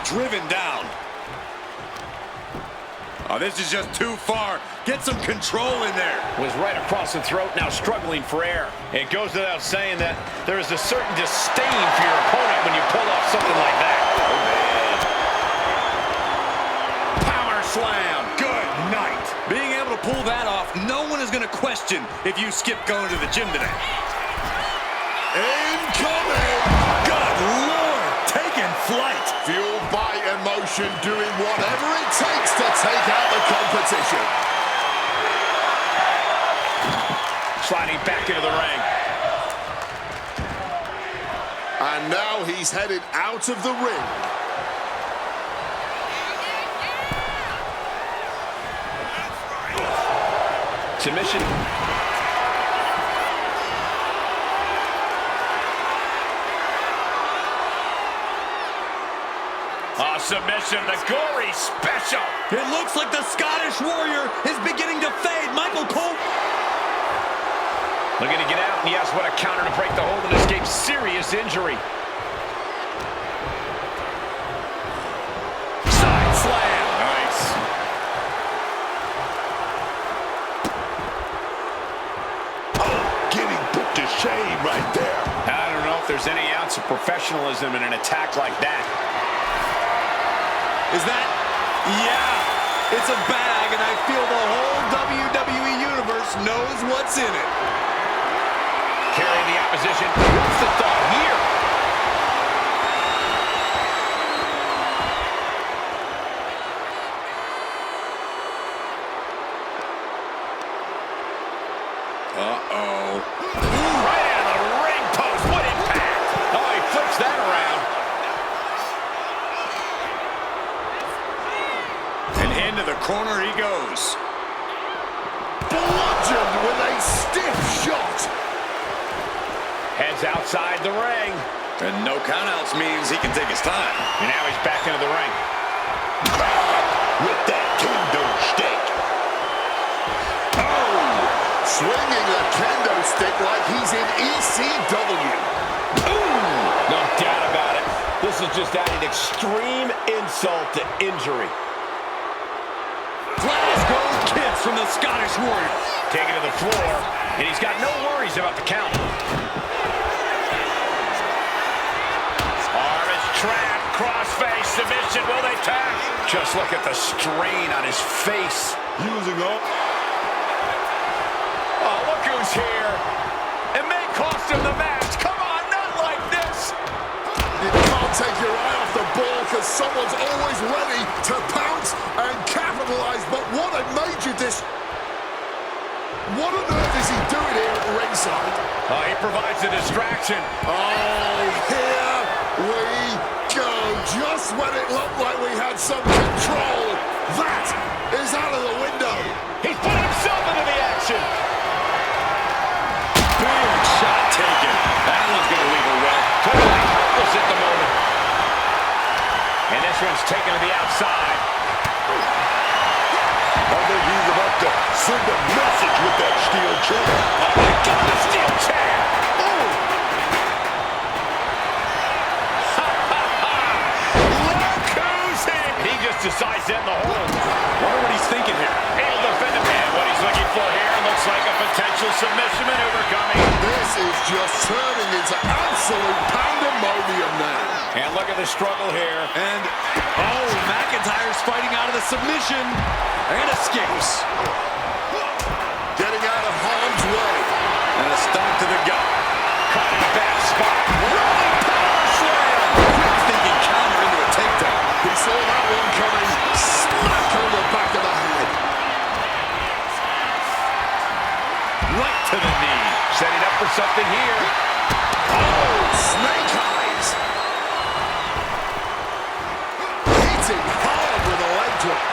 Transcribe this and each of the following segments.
driven down. Oh, this is just too far. Get some control in there. Was right across the throat, now struggling for air. It goes without saying that there is a certain disdain for your opponent when you pull off something like that. Power slam. Good night. Being able to pull that off, no one is going to question if you skip going to the gym today. Incoming. Good Lord. Taking flight. Fueled by emotion, doing whatever it takes to take out the competition. Sliding back into the ring. And now he's headed out of the ring. Submission. Submission, the gory special. It looks like the Scottish Warrior is beginning to fade. Michael Cole. Looking to get out, and he has what a counter to break the hold and escape serious injury. Side slam. Nice. Oh, getting put to shame right there. I don't know if there's any ounce of professionalism in an attack like that. Is that? Yeah. It's a bag, and I feel the whole WWE Universe knows what's in it. Carrying the opposition. What's the thought here? Uh-oh. Right out of the ring post. What impact. Oh, he flips that around. And into the corner he goes. Bludgeoned with a stiff shot. Heads outside the ring. And no countouts means he can take his time. And now he's back into the ring. With that kendo stick. Oh! Swinging the kendo stick like he's in ECW. Ooh! No doubt about it. This is just adding extreme insult to injury. Glasgow kiss from the Scottish Warrior. Taken to the floor, and he's got no worries about the count. Arm is trapped, crossface, submission, will they tap? Just look at the strain on his face. Using up. Oh, look who's here. It may cost him the match. Come on, not like this. You can't take your eye off the ball because someone's always ready to pounce and capitalize. But what a major What on earth is he doing here at ringside? Oh, he provides a distraction. Oh, here we go. Just when it looked like we had some control, that is out of the window. He's put himself into the action. Big shot taken. That one's going to leave a wet. Totally helpless at the moment. And this one's taken to the outside. I think he's about to send a message with that steel chair. Oh my God, a steel chair! Oh! Look who's in! He just decides to end the hold. Wonder what he's thinking here. He'll defend him, man. What he's looking for here looks like a potential submission maneuver coming. This is just turning into absolute pandemonium now. And look at the struggle here. And, oh, McIntyre's fighting out of the submission and escapes. Getting out of harm's way. And a stomp to the gut. Caught in a bad spot. Rolling power slam. Quick thinking counter into a takedown. He saw that one coming. Smack on the back of the head. Right to the knee. Setting up for something here. Oh, snake eyes. Hitting hard with a leg drop.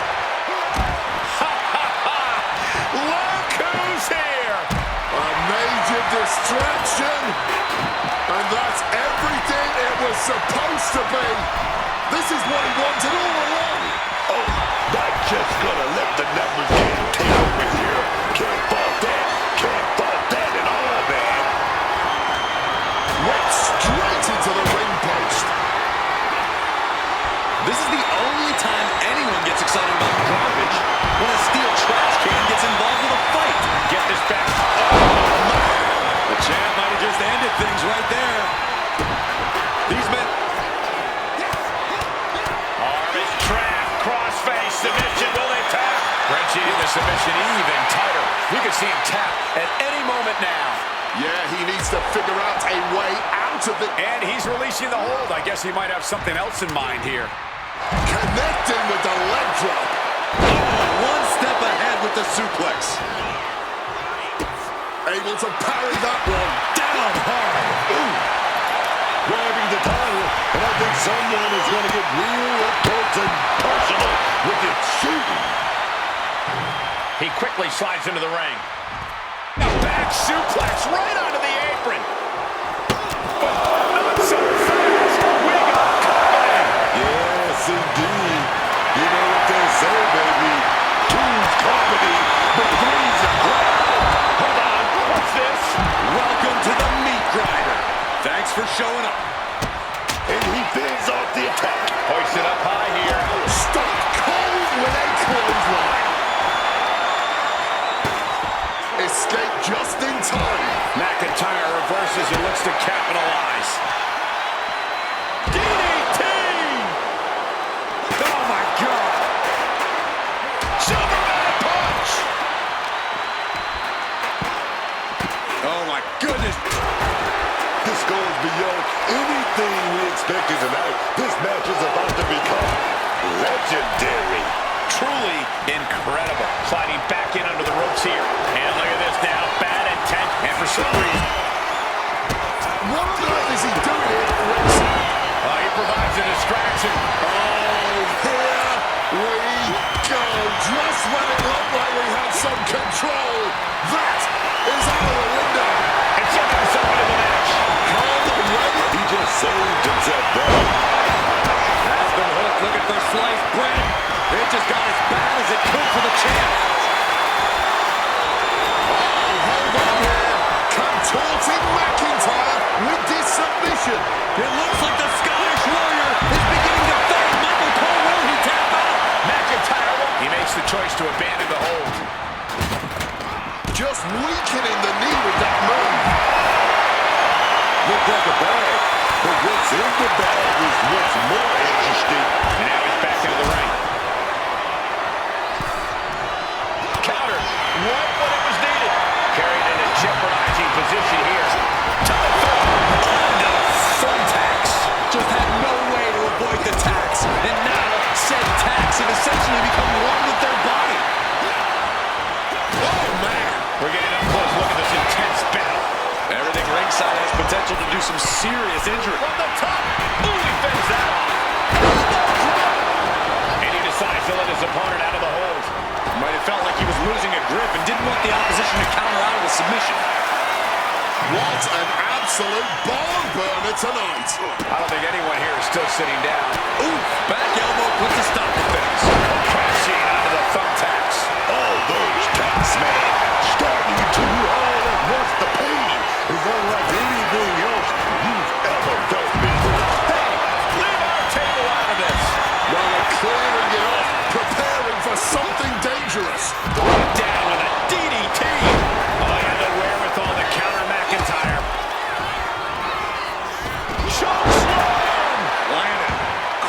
Look who's here. A major distraction. And that's everything it was supposed to be. This is what he wanted all along. Oh, that's just gonna let the numbers get over here. Can't fault that. Can't fault that at all, man. Went straight into the ring post. This is position even tighter. You can see him tap at any moment now. Yeah, he needs to figure out a way out of it. And he's releasing the hold. I guess he might have something else in mind here. Connecting with the leg drop. One step ahead with the suplex. Able to parry that one. Down hard. Ooh. Grabbing the title, and I think someone is going to get real up close and personal with it shooting. He quickly slides into the ring. A back suplex right onto the apron. But not so fast. We got company. Yes, indeed. You know what they say, baby. Two's comedy, but three's a crowd. Hold on. What's this? Welcome to the meat grinder. Thanks for showing up. And he fends off the attack. Hoists it up high here. Stuck cold with a clothesline. Escape just in time. McIntyre reverses and looks to capitalize. DDT! Oh, my God. Superman punch! Oh, my goodness. This goes beyond anything we expected tonight. This match is about to become legendary. Truly incredible. Sliding back in under the ropes here. And look at this now. Bad intent. And for some reason, What on earth is he doing here, Rex? he provides a distraction. Oh, here we go. Just when it looked like we had some control, that is out of the window. And something into the match. He just saved himself there. Has been hooked, looking for sliced bread. It just got as bad as it could for the champ. Hold on here. Contorting McIntyre with this submission. It looks like the Scottish Warrior is beginning to fade. Michael Cole, will he tap out? McIntyre, he makes the choice to abandon the hold. Just weakening the knee with that move. Look at the bag, but what's in the bag is what's more interesting. And now he's back into the ring. Counter. Right when it was needed. Carried in a jeopardizing position here. To the third. Onto the thumbtacks. Just had no way to avoid the tax. And now, said tax have essentially become one with their body. Oh, man. We're getting up close. Look at this intense battle. Everything ringside has potential to do some serious injury. From the top. Ooh, he fends that off. Elbow drop. And he decides to let his opponent out of the hold. Might have felt like he was losing a grip and didn't want the opposition to counter out of the submission. What an absolute barn burner tonight. I don't think anyone here is still sitting down. Ooh, back elbow puts a stop to things. Crashing onto the thumbtacks. All those tacks, man, starting to all at once. The pain is unlike anything else you've ever felt before. Hey, leave our table out of this. While they're clearing it off, preparing for something dangerous. Right down with a DDT. Oh, he had the wherewithal to counter McIntyre. Choke slam. Landed.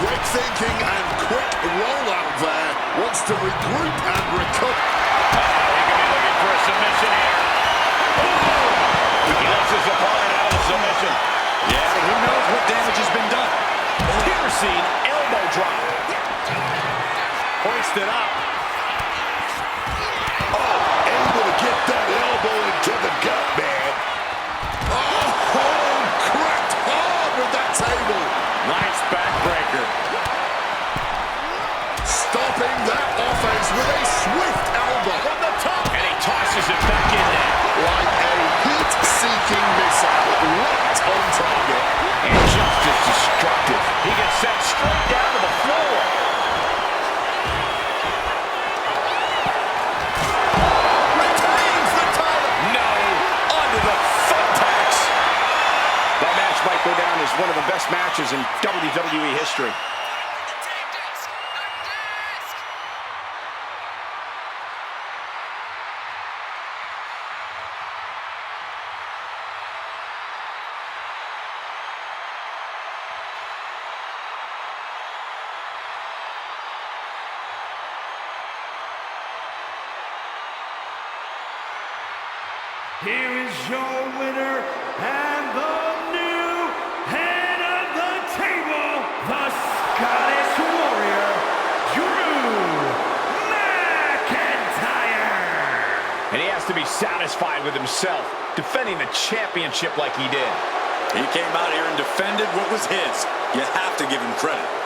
Quick thinking and quick rollout there. Wants to regroup and recover. He could be looking for a submission here. Oh! He lets his opponent out of the submission. Yeah, but who knows what damage has been done. Piercing elbow drop. Hoisted up. Oh, able to get that elbow into the gut, man. Oh, cracked hard with that table. Nice backbreaker. Stopping that offense with a swift elbow. From the top. And he tosses it back in there. Like a heat-seeking missile, right on target. And just as destructive. He gets sent straight down to the floor. Retains the title. No. Onto the thumbtacks. That match might go down as one of the best matches in WWE history. Here is your winner and the new head of the table, the Scottish Warrior, Drew McIntyre. And he has to be satisfied with himself, defending the championship like he did. He came out here and defended what was his. You have to give him credit.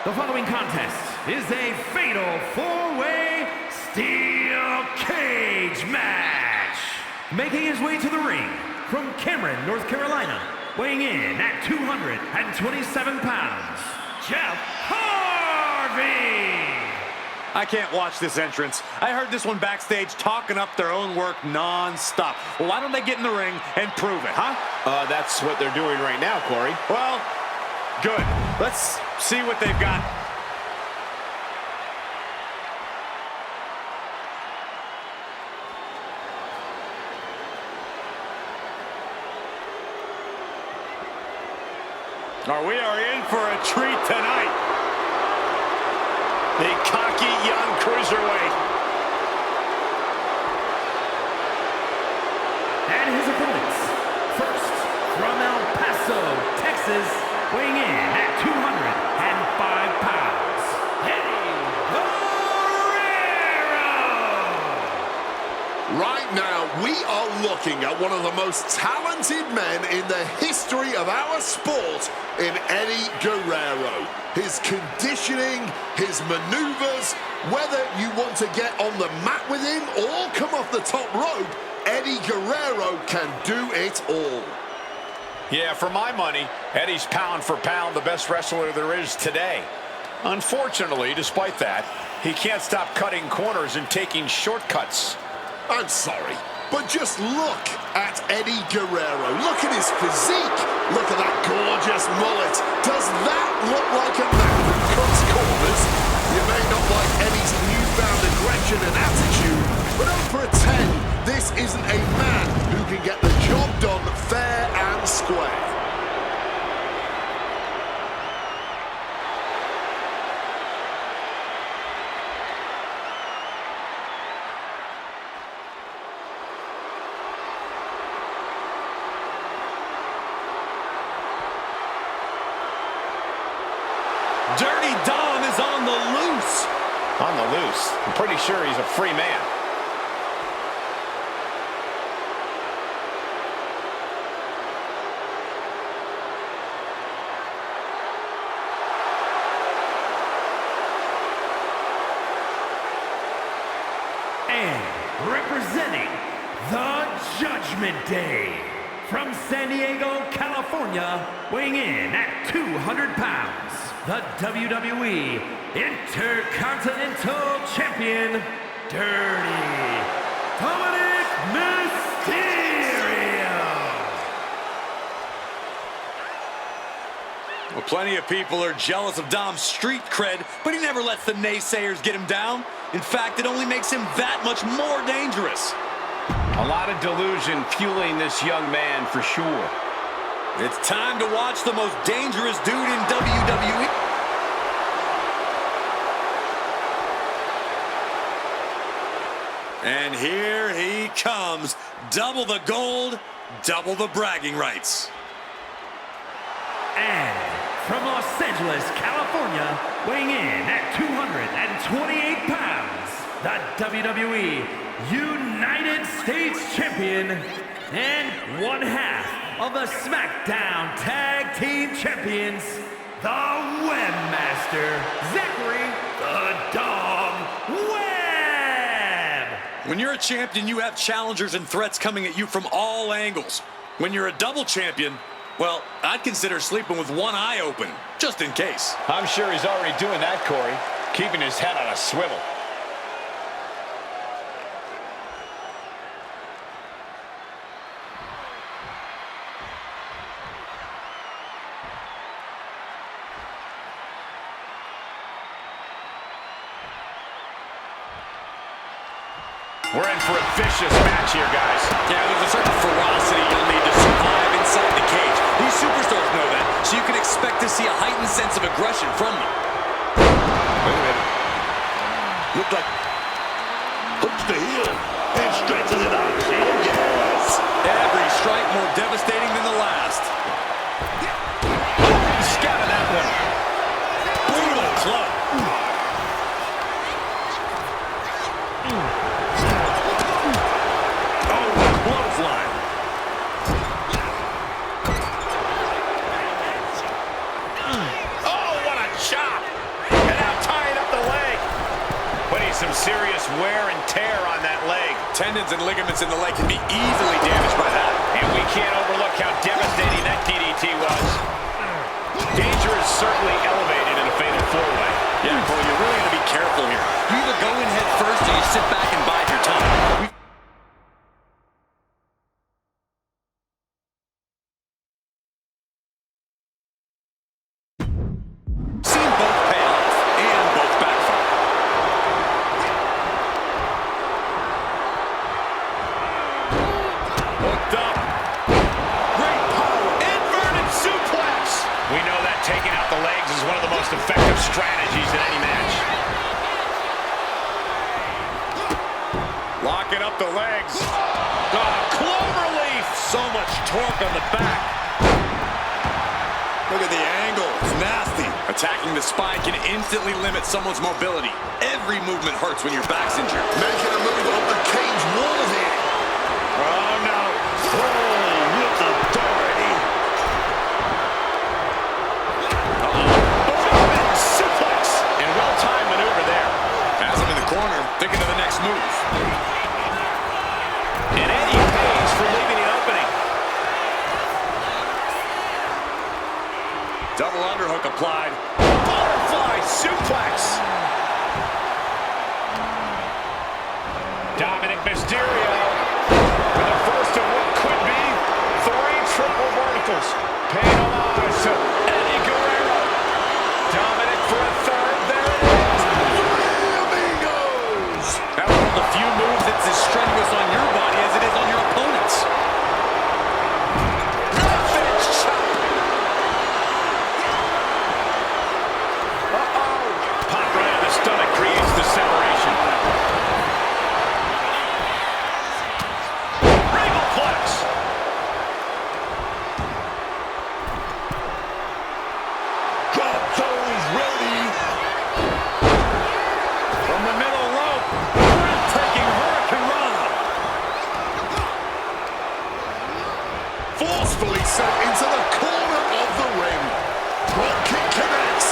The following contest is a fatal four-way steel cage match. Making his way to the ring from Cameron, North Carolina, weighing in at 227 pounds, Jeff Harvey. I can't watch this entrance. I heard this one backstage talking up their own work non-stop. Well, why don't they get in the ring and prove it, huh? That's what they're doing right now, Corey. Well, good. Let's see what they've got. We are in for a treat tonight. The cocky young cruiserweight. And his opponents, first from El Paso, Texas, weighing in at 205 pounds, Eddie Guerrero. Right now, we are looking at one of the most talented men in the history of our sport in Eddie Guerrero. His conditioning, his maneuvers, whether you want to get on the mat with him or come off the top rope, Eddie Guerrero can do it all. Yeah, for my money, Eddie's pound for pound the best wrestler there is today. Unfortunately, despite that, he can't stop cutting corners and taking shortcuts. I'm sorry, but just look at Eddie Guerrero. Look at his physique. Look at that gorgeous mullet. Does that look like a man who cuts corners? You may not like Eddie's newfound aggression and attitude, but don't pretend this isn't a man who can get the job done fair and square. Dirty Dom is on the loose. On the loose. I'm pretty sure he's a free man. And representing the Judgment Day, from San Diego, California, weighing in at 200 pounds, the WWE Intercontinental Champion, Dirty Dominic Mysterio. Well, plenty of people are jealous of Dom's street cred, but he never lets the naysayers get him down. In fact, it only makes him that much more dangerous. A lot of delusion fueling this young man for sure. It's time to watch the most dangerous dude in WWE. And here he comes. Double the gold, double the bragging rights. And from Los Angeles, California, weighing in at 228 pounds, the WWE United States Champion and one half of the SmackDown Tag Team Champions, the Webmaster, Zachary the Dog Webb. When you're a champion, you have challengers and threats coming at you from all angles. When you're a double champion, well, I'd consider sleeping with one eye open, just in case. I'm sure he's already doing that, Corey, keeping his head on a swivel. We're in for a vicious match here, guys. Yeah, there's a certain ferocity you'll need to survive inside the cage. These superstars know that, so you can expect to see a heightened sense of aggression from them. Wait a minute. Looked like hooks the heel and stretches it out. Yes! Every strike more devastating than the last. Scouted that one. Brutal club. serious wear and tear on that leg. Tendons and ligaments in the leg can be easily damaged by that. And we can't overlook how devastating that DDT was. Danger is certainly elevated in a fatal four-way. Yeah, Cole, you're really going to be careful here. You either go in head first or you sit back and bide your time. We've seen both pay off and both backfire. Hooked up. Great power. Inverted suplex. We know that taking out the legs is one of the most effective strategies in any match. Locking up the legs. Cloverleaf. So much torque on the back. Look at the angle. It's nasty. Attacking the spine can instantly limit someone's mobility. Every movement hurts when your back's injured. Making a move up the cage wall here. Oh, no. Oh, with authority. German suplex. And well-timed maneuver there. Has him in the corner, thinking of the next move. And Eddie pays for leaving the opening. Double underhook applied. Butterfly suplex. Dominic Mysterio with the first of what could be 3 triple verticals. Paying homage to Eddie Guerrero. Dominic for a third. There it is. Amigos. That's one of the few moves that's as strenuous on your body as it is on your opponent's. Finish chop. Pop right in the stomach creates the separation. Regalplex. Drop those ready. From the middle rope. Breathtaking Hurricanrana. Forcefully sent into the corner of the ring. Drop kick connects.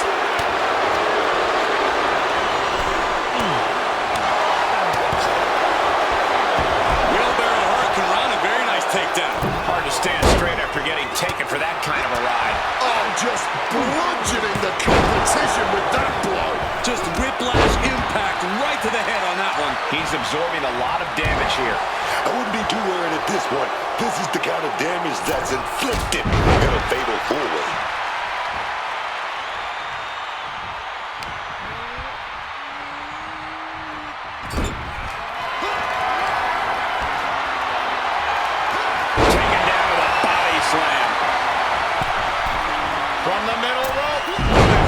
Wheelbarrow Hurricanrana, very nice takedown. Hard to stand straight after getting taken for that kind of a ride. Oh, just bludgeoning the competition with that blow. Just whiplash impact right to the head on that one. He's absorbing a lot of damage here. I wouldn't be too worried at this point. This is the kind of damage that's inflicted in a fatal four-way. Taken down with a body slam. From the middle rope.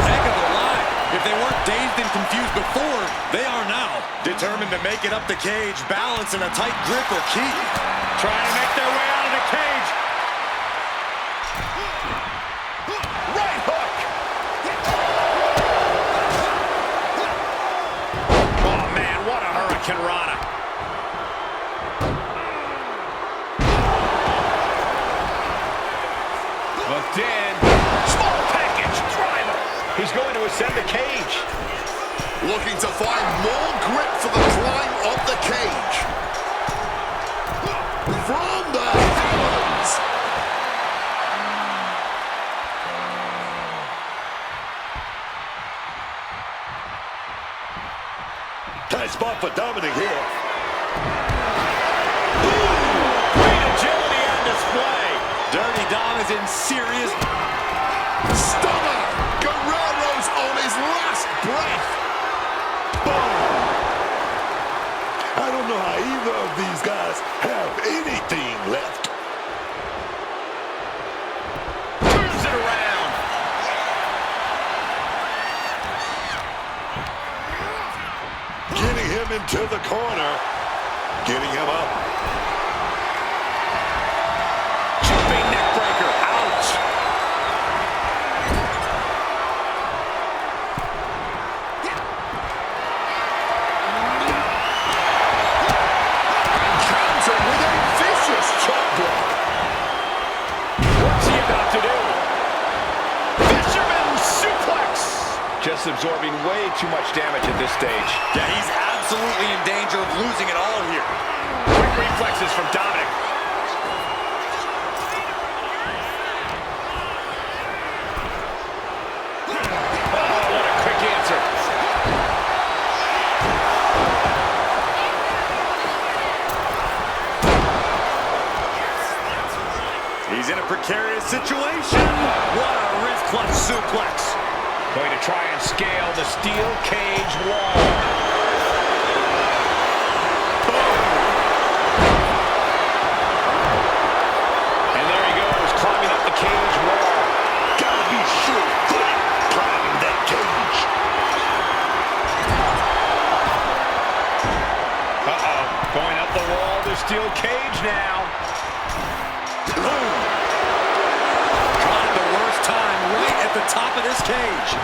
Heck of a line. If they weren't dazed and confused before, they are now. Determined to make it up the cage, balance and a tight grip are key. Trying to make their way out of the cage. Right hook. Oh, man, what a Hurricanrana. Hooked in. Small package driver. He's going to ascend the cage. Looking to find more grip for the climb of the cage. From the heavens. Tight spot for Dominic here. Great agility on display. Dirty Dom is in serious. Stunner. Guerrero's on his last breath. I don't know how either of these guys have anything left. Turns it around. Getting him into the corner. Getting him up. Jumping neck breaker. Ouch. Counter with a vicious chop block. What's he about to do? Fisherman suplex. Just absorbing way too much damage at this stage. Yeah, he's absolutely in danger of losing it all here. Quick reflexes from Dominic. Oh, what a quick answer. He's in a precarious situation. What a wrist clutch suplex. Going to try and scale the steel cage wall. And there he goes, climbing up the cage wall. Gotta be sure-footed climbing that cage. Uh-oh, going up the wall, the steel cage now. Caught at the worst time, right at the top of this cage.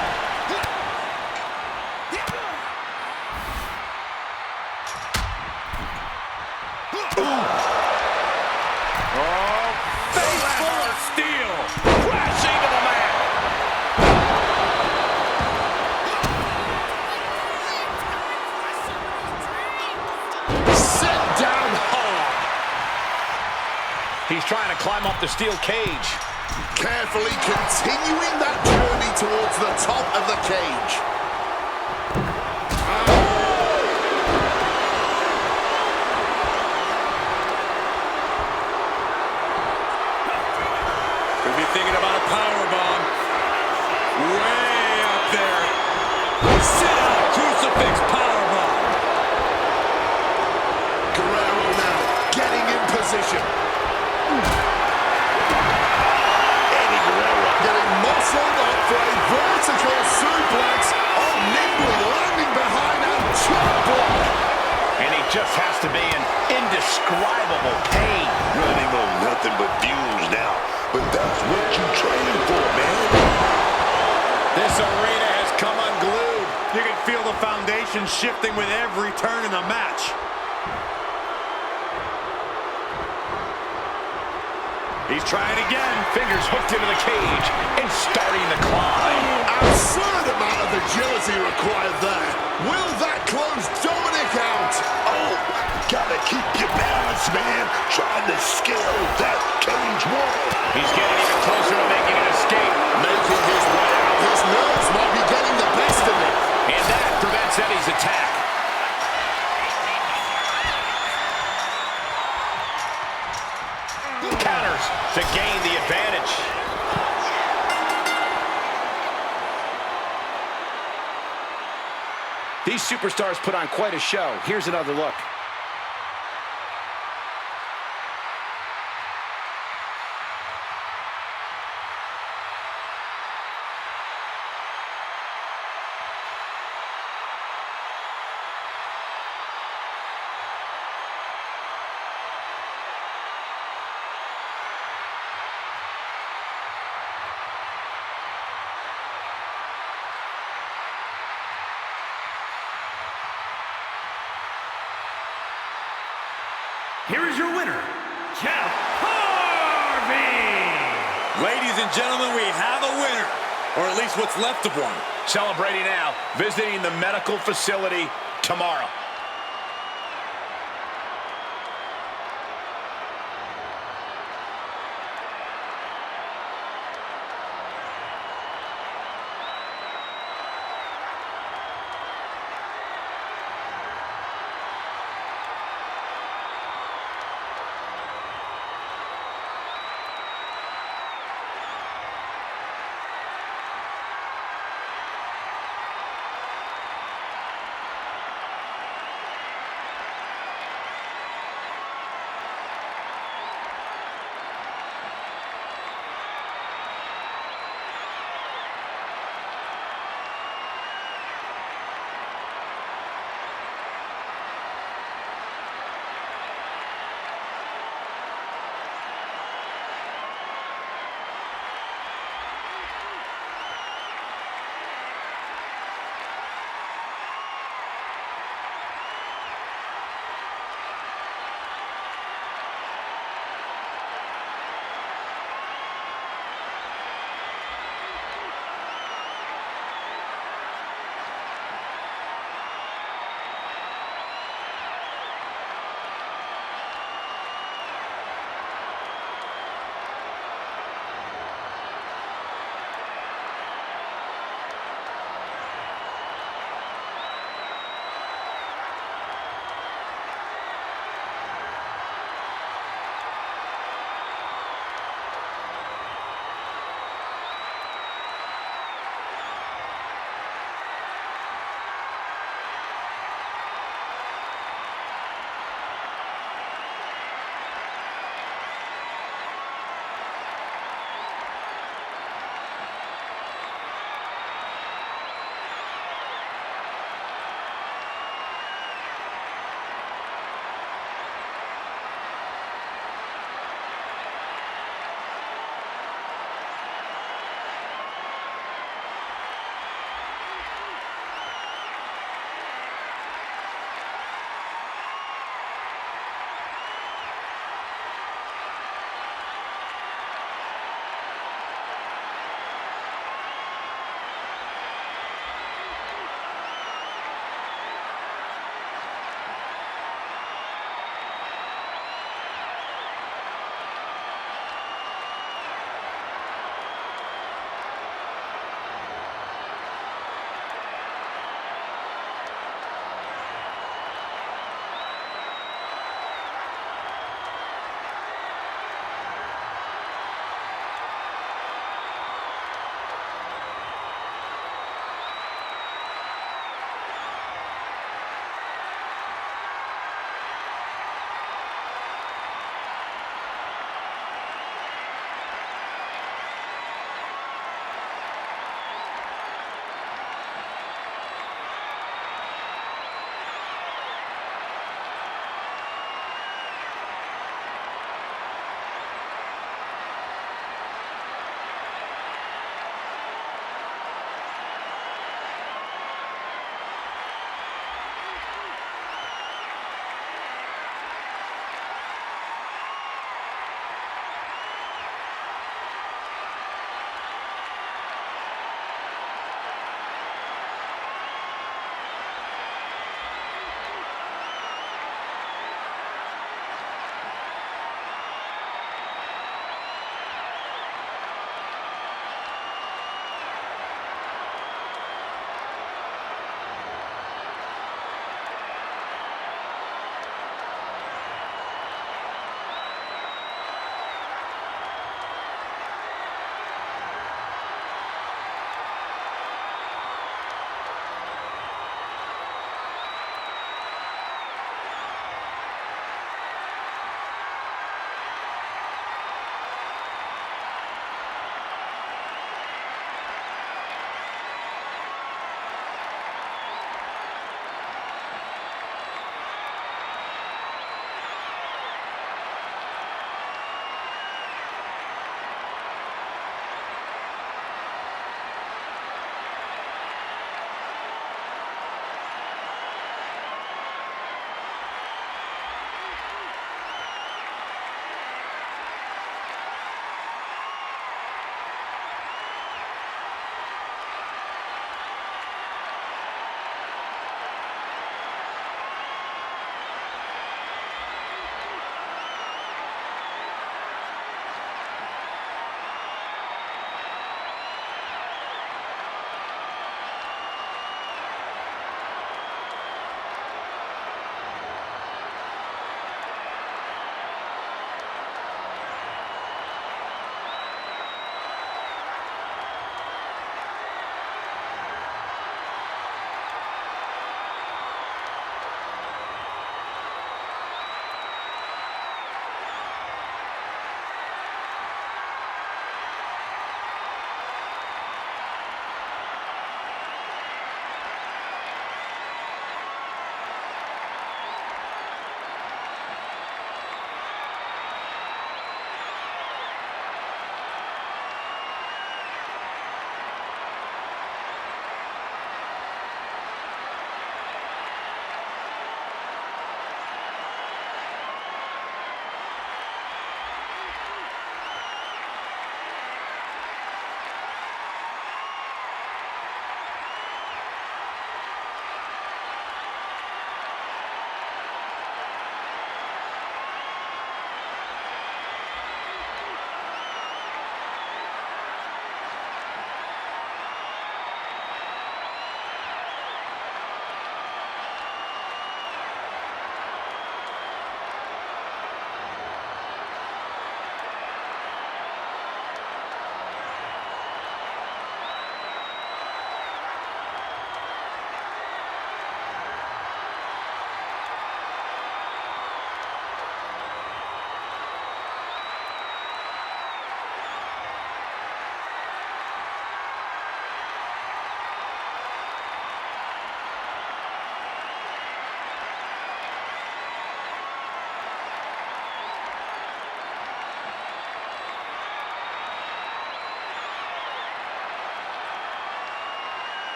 Face full of steel. Crashing to the mat. Sit down hard. He's trying to climb up the steel cage. Carefully continuing that journey towards the top of the cage. Could be thinking about a powerbomb. Way up there. Sit out, crucifix powerbomb. Guerrero now getting in position. Eddie Guerrero Getting muscled up for a vertical suplex. Oh, nimbly landing behind and chop block. And he just has to be in indescribable pain. running on nothing but fumes now. But that's what you train for, man. This arena has come unglued. You can feel the foundation shifting with every turn in the match. He's trying again. Fingers hooked into the cage and starting to climb. Absurd amount of agility required there. Will that close Dominic out? Oh, gotta keep your balance, man. Trying to scale that cage wall. He's getting even closer to making an escape. Making his way out. His nerves might be getting the best of him. And that prevents Eddie's attack. Counters to gain the advantage. These superstars put on quite a show. Here's another look. Here is your winner, Jeff Harvey! Ladies and gentlemen, we have a winner. Or at least what's left of one. Celebrating now, visiting the medical facility tomorrow.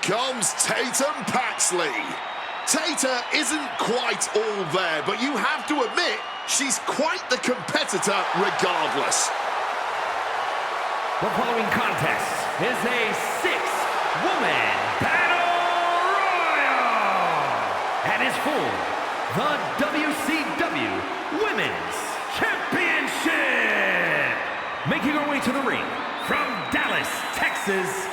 comes Tatum Paxley. Tata isn't quite all there, but you have to admit, she's quite the competitor regardless. The following contest is a six-woman battle royal and is for the WCW Women's Championship. Making her way to the ring from Dallas, Texas,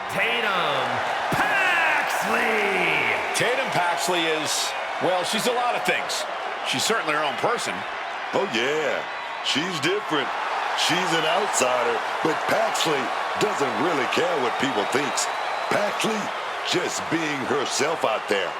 Tatum Paxley. Tatum Paxley is, well, she's a lot of things. She's certainly her own person. Oh, yeah. She's different. She's an outsider, but Paxley doesn't really care what people thinks. Paxley just being herself out there.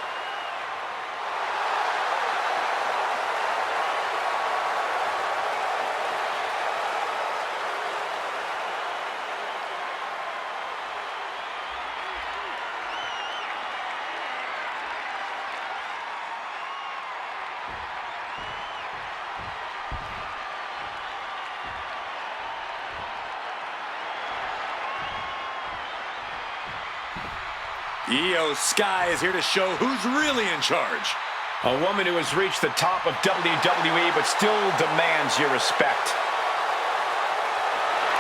Io Sky is here to show who's really in charge. A woman who has reached the top of WWE but still demands your respect.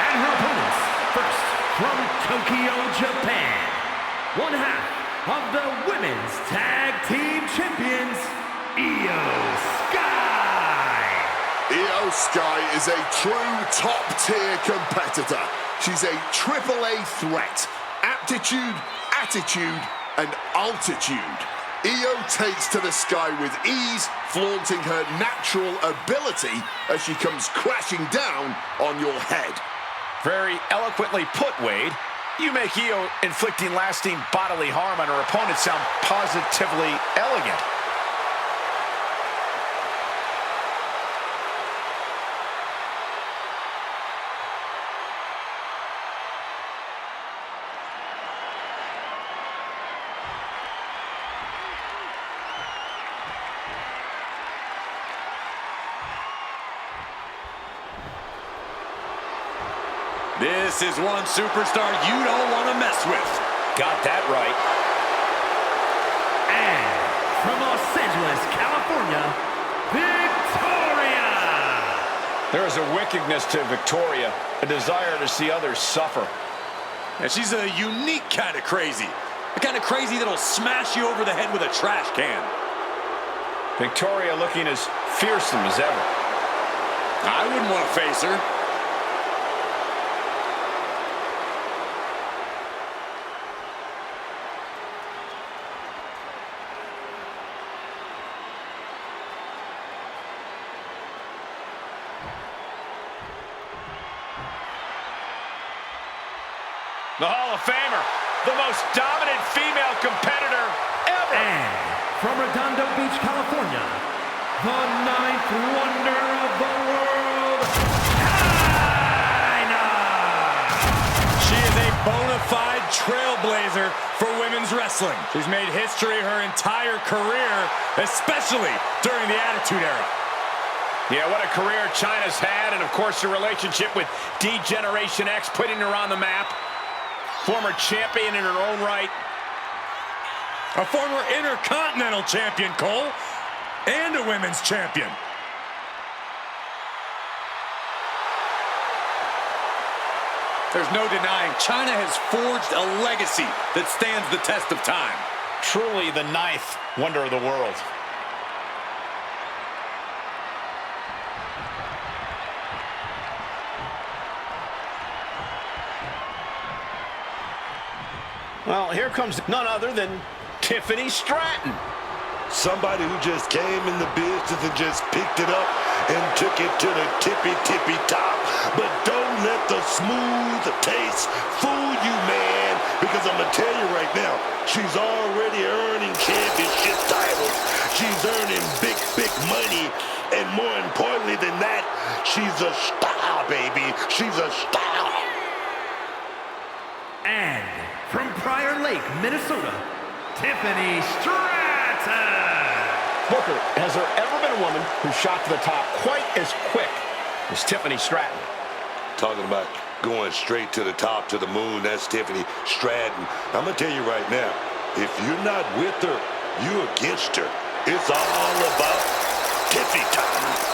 And her opponents, first from Tokyo, Japan, one half of the Women's Tag Team Champions, Io Sky. Io Sky is a true top-tier competitor. She's a AAA threat. Aptitude, attitude, and altitude. Io takes to the sky with ease, flaunting her natural ability as she comes crashing down on your head. Very eloquently put, Wade. You make Io inflicting lasting bodily harm on her opponent sound positively elegant. This is one superstar you don't want to mess with. Got that right. And from Los Angeles, California, Victoria. There is a wickedness to Victoria, a desire to see others suffer. And she's a unique kind of crazy. The kind of crazy that'll smash you over the head with a trash can. Victoria looking as fearsome as ever. I wouldn't want to face her. The Hall of Famer, the most dominant female competitor ever. And from Redondo Beach, California, the ninth wonder of the world, Chyna. She is a bona fide trailblazer for women's wrestling. She's made history her entire career, especially during the Attitude Era. Yeah, what a career Chyna's had, and of course her relationship with D-Generation X putting her on the map. Former champion in her own right. A former Intercontinental Champion, Cole, and a women's champion. There's no denying Chyna has forged a legacy that stands the test of time. Truly the ninth wonder of the world. Well, here comes none other than Tiffany Stratton. Somebody who just came in the business and just picked it up and took it to the tippy top. But don't let the smooth taste fool you, man. Because I'm going to tell you right now, she's already earning championship titles. She's earning big money. And more importantly than that, she's a star, baby. She's a star. And from Prior Lake, Minnesota, Tiffany Stratton. Booker, has there ever been a woman who shot to the top quite as quick as Tiffany Stratton? Talking about going straight to the top, to the moon, that's Tiffany Stratton. I'm going to tell you right now, If you're not with her, you're against her. It's all about tippy time.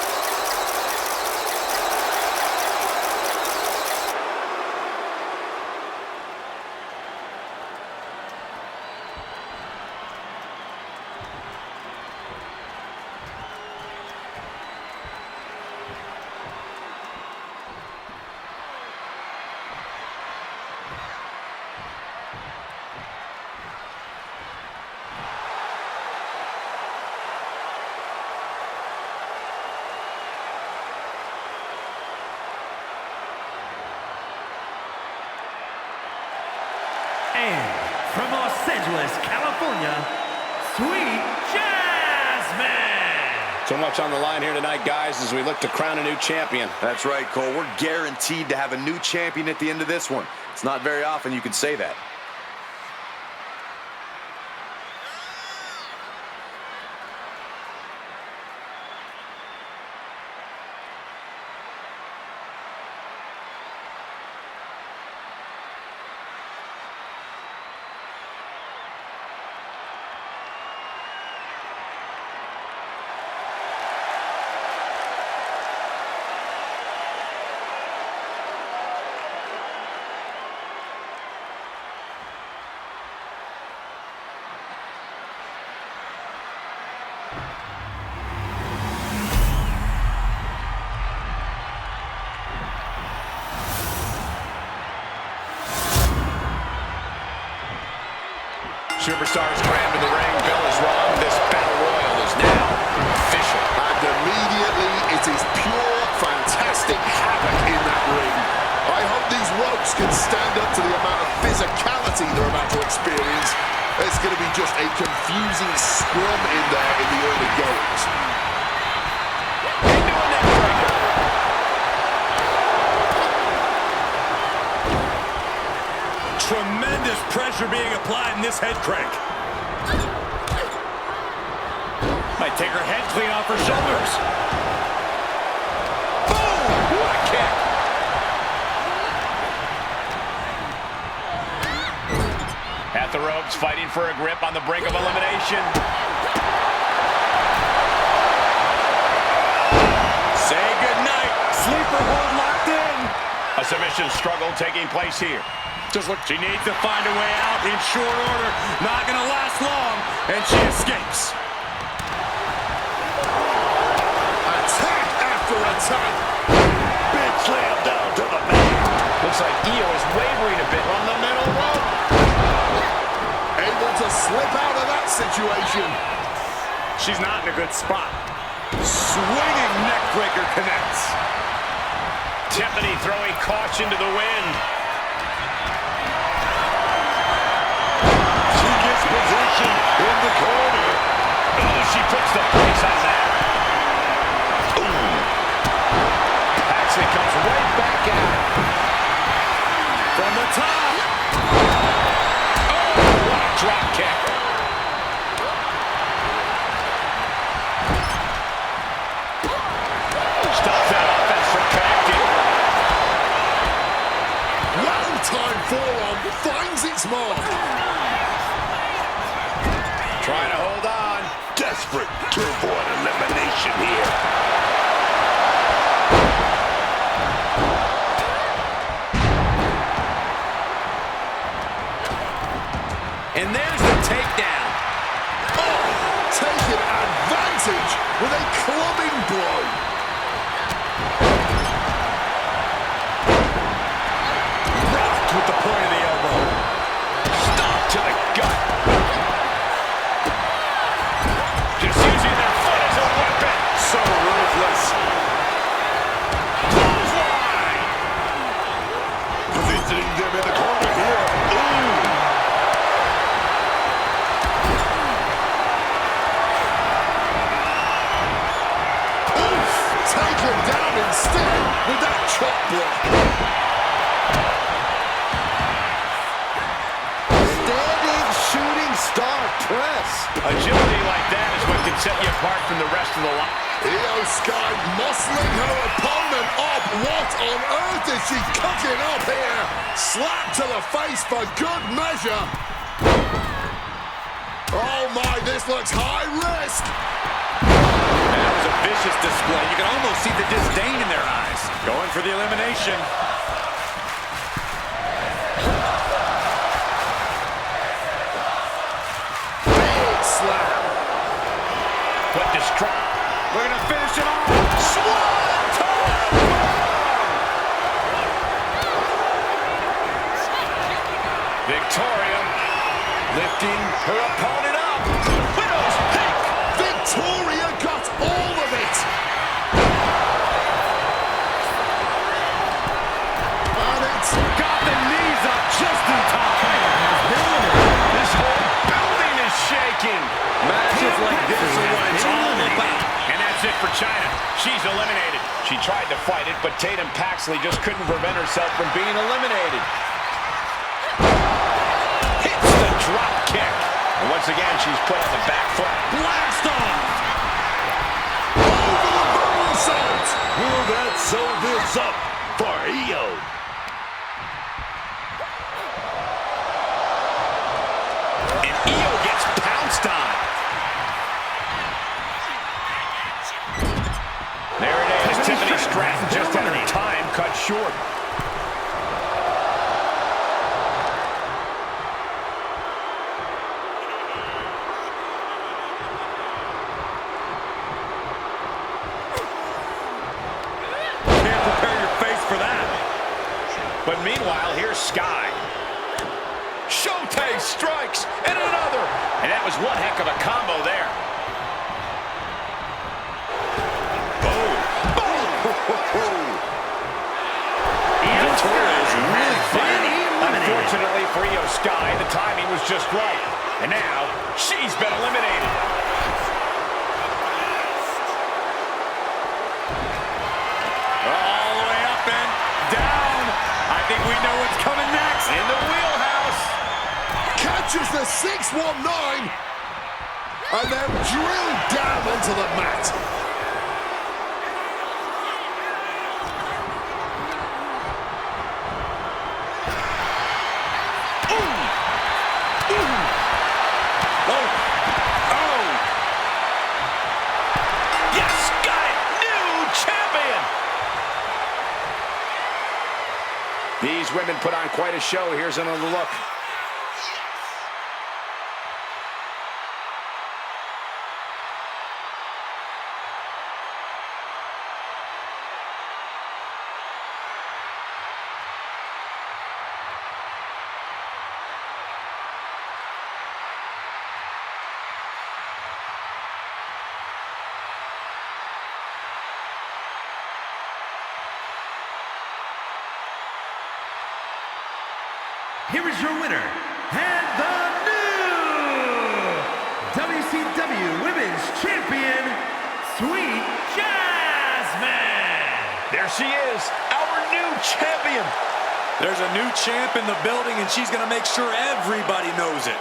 And from Los Angeles, California, Sweet Jasmine. So much on the line here tonight, guys, as we look to crown a new champion. That's right, Cole. We're guaranteed to have a new champion at the end of this one. It's not very often you can say that. Superstars crammed in the ring. Bell is wrong. This battle royal is now official. And immediately it is pure, fantastic havoc in that ring. I hope these ropes can stand up to the amount of physicality they're about to experience. It's going to be just a confusing scrum in there in the early goings. Into a neck breaker. Tremendous pressure being applied in this head crank. Might take her head clean off her shoulders. Boom! What a kick. At the ropes, fighting for a grip on the brink of elimination. Say goodnight. Sleeper hold locked in. A submission struggle taking place here. Just look, she needs to find a way out in short order. Not gonna last long, and she escapes. Attack after attack. Big slam down to the mat. Looks like Io is wavering a bit on the middle rope. Able to slip out of that situation. She's not in a good spot. Swinging neck breaker connects. Tiffany throwing caution to the wind. She gets position in the corner. Oh, she puts the brakes on that. Ooh. Paxley comes right back at her. From the top. Oh, what a drop kick. Stops that offense from connecting. Well-timed forearm finds its mark. Trying to hold on. Desperate to avoid elimination here. And there's the takedown. Oh, taking advantage with a clubbing blow. Rocked with the point of the elbow. Stomp to the gut. Just using their foot as a weapon. So ruthless. Clothesline. Positioning them in the corner here. Ooh. Taken down instead with that chop block. Standing shooting star press. Agility like that is what can set you apart from the rest of the line. Io Sky muscling her opponent up. What on earth is she cooking up here? Slap to the face for good measure. Oh my, this looks high risk. That was a vicious display. You can almost see the disdain in their eyes. Going for the elimination. Big slam. But We're going to finish it off. Swanton Victoria lifting her opponent up. Widow's pick. Victoria got all of it. And it's Got the knees up just in time. This whole building is shaking. Matches like this are what it's all about. And that's it for Chyna. She's eliminated. She tried to fight it, but Tatum Paxley just couldn't prevent herself from being eliminated. Hits the drop kick. And once again, she's put on the back foot. Blast off. over the moonsault. Will that sew this up for Io? And Io gets pounced on. There it is. Tiffany Stratton just had her time cut short. Can't prepare your face for that. But meanwhile, here's Sky. Shote strikes, and another. And that was one heck of a combo there. Victoria is really fighting. Unfortunately for Io Sky, the timing was just right. And now, she's been eliminated. All the way up and down. I think we know what's coming next. In the wheelhouse. Catches the 619 and then drilled down onto the mat. Yes, got it. New champion. These women put on quite a show. Here's another look. Here is your winner, and the new WCW Women's Champion, Sweet Jasmine. There she is, our new champion. There's a new champ in the building, and she's going to make sure everybody knows it.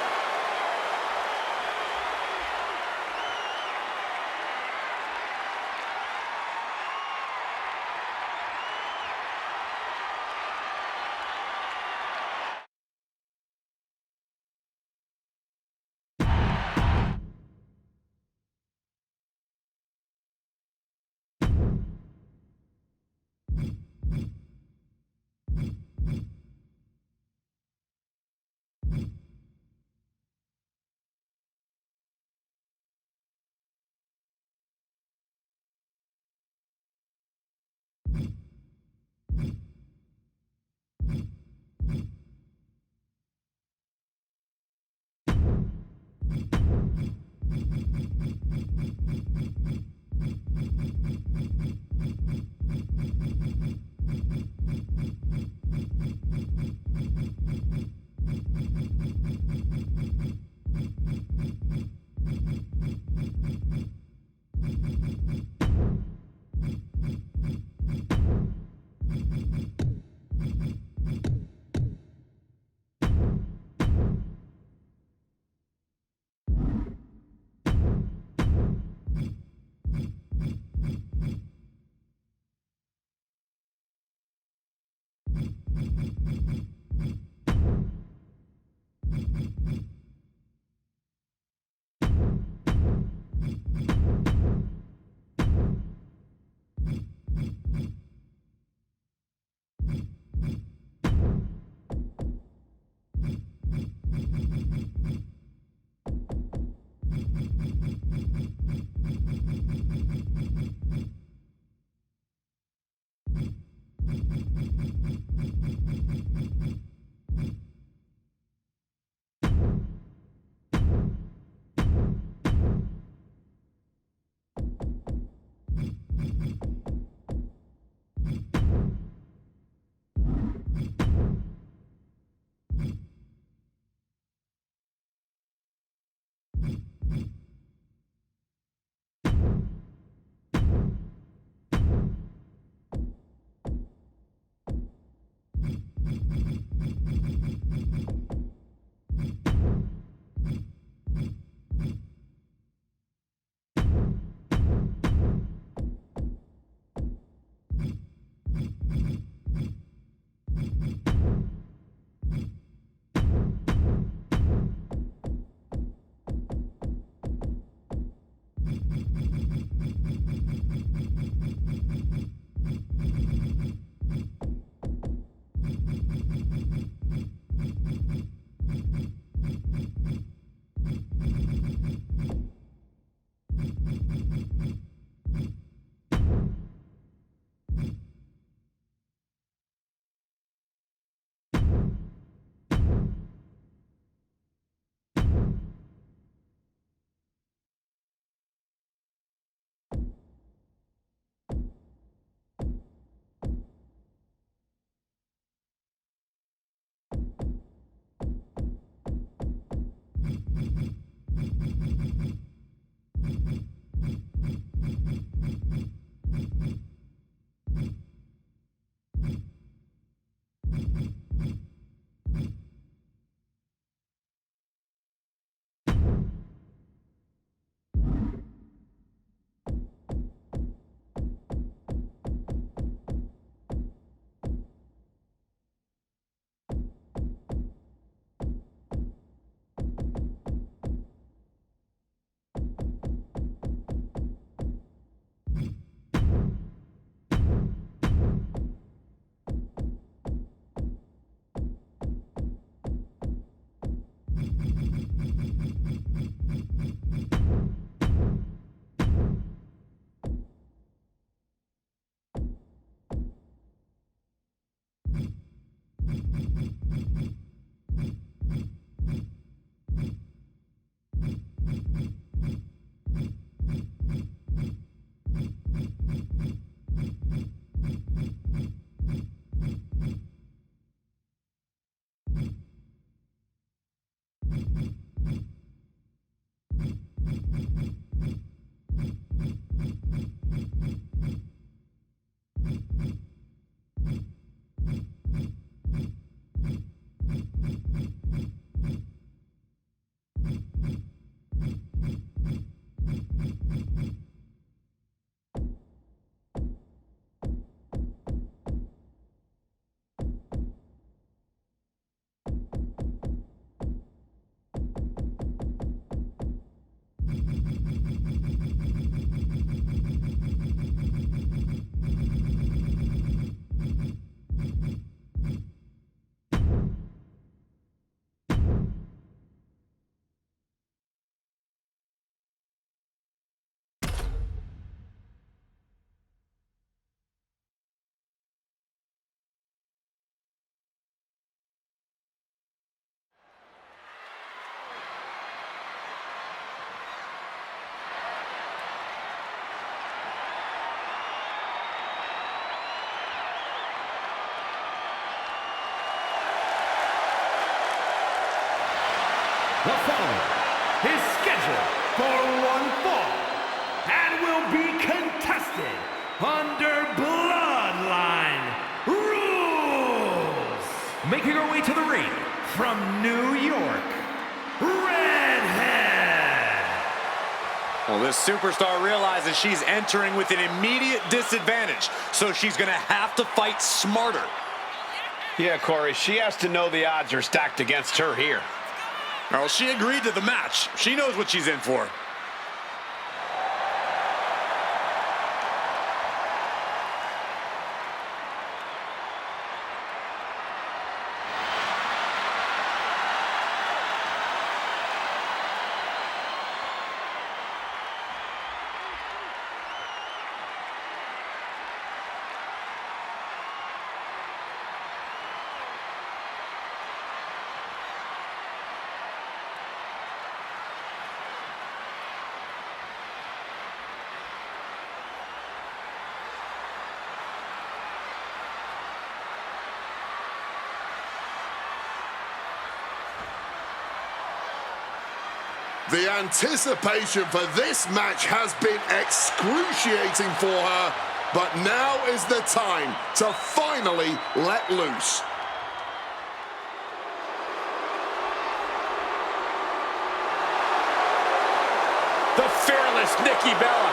The following is scheduled for one fall and will be contested under Bloodline rules. Making her way to the ring from New York, Redhead. Well, this superstar realizes she's entering with an immediate disadvantage, so she's going to have to fight smarter. Yeah, Corey, she has to know the odds are stacked against her here. Well, she agreed to the match. She knows what she's in for. The anticipation for this match has been excruciating for her, but now is the time to finally let loose. The fearless Nikki Bella.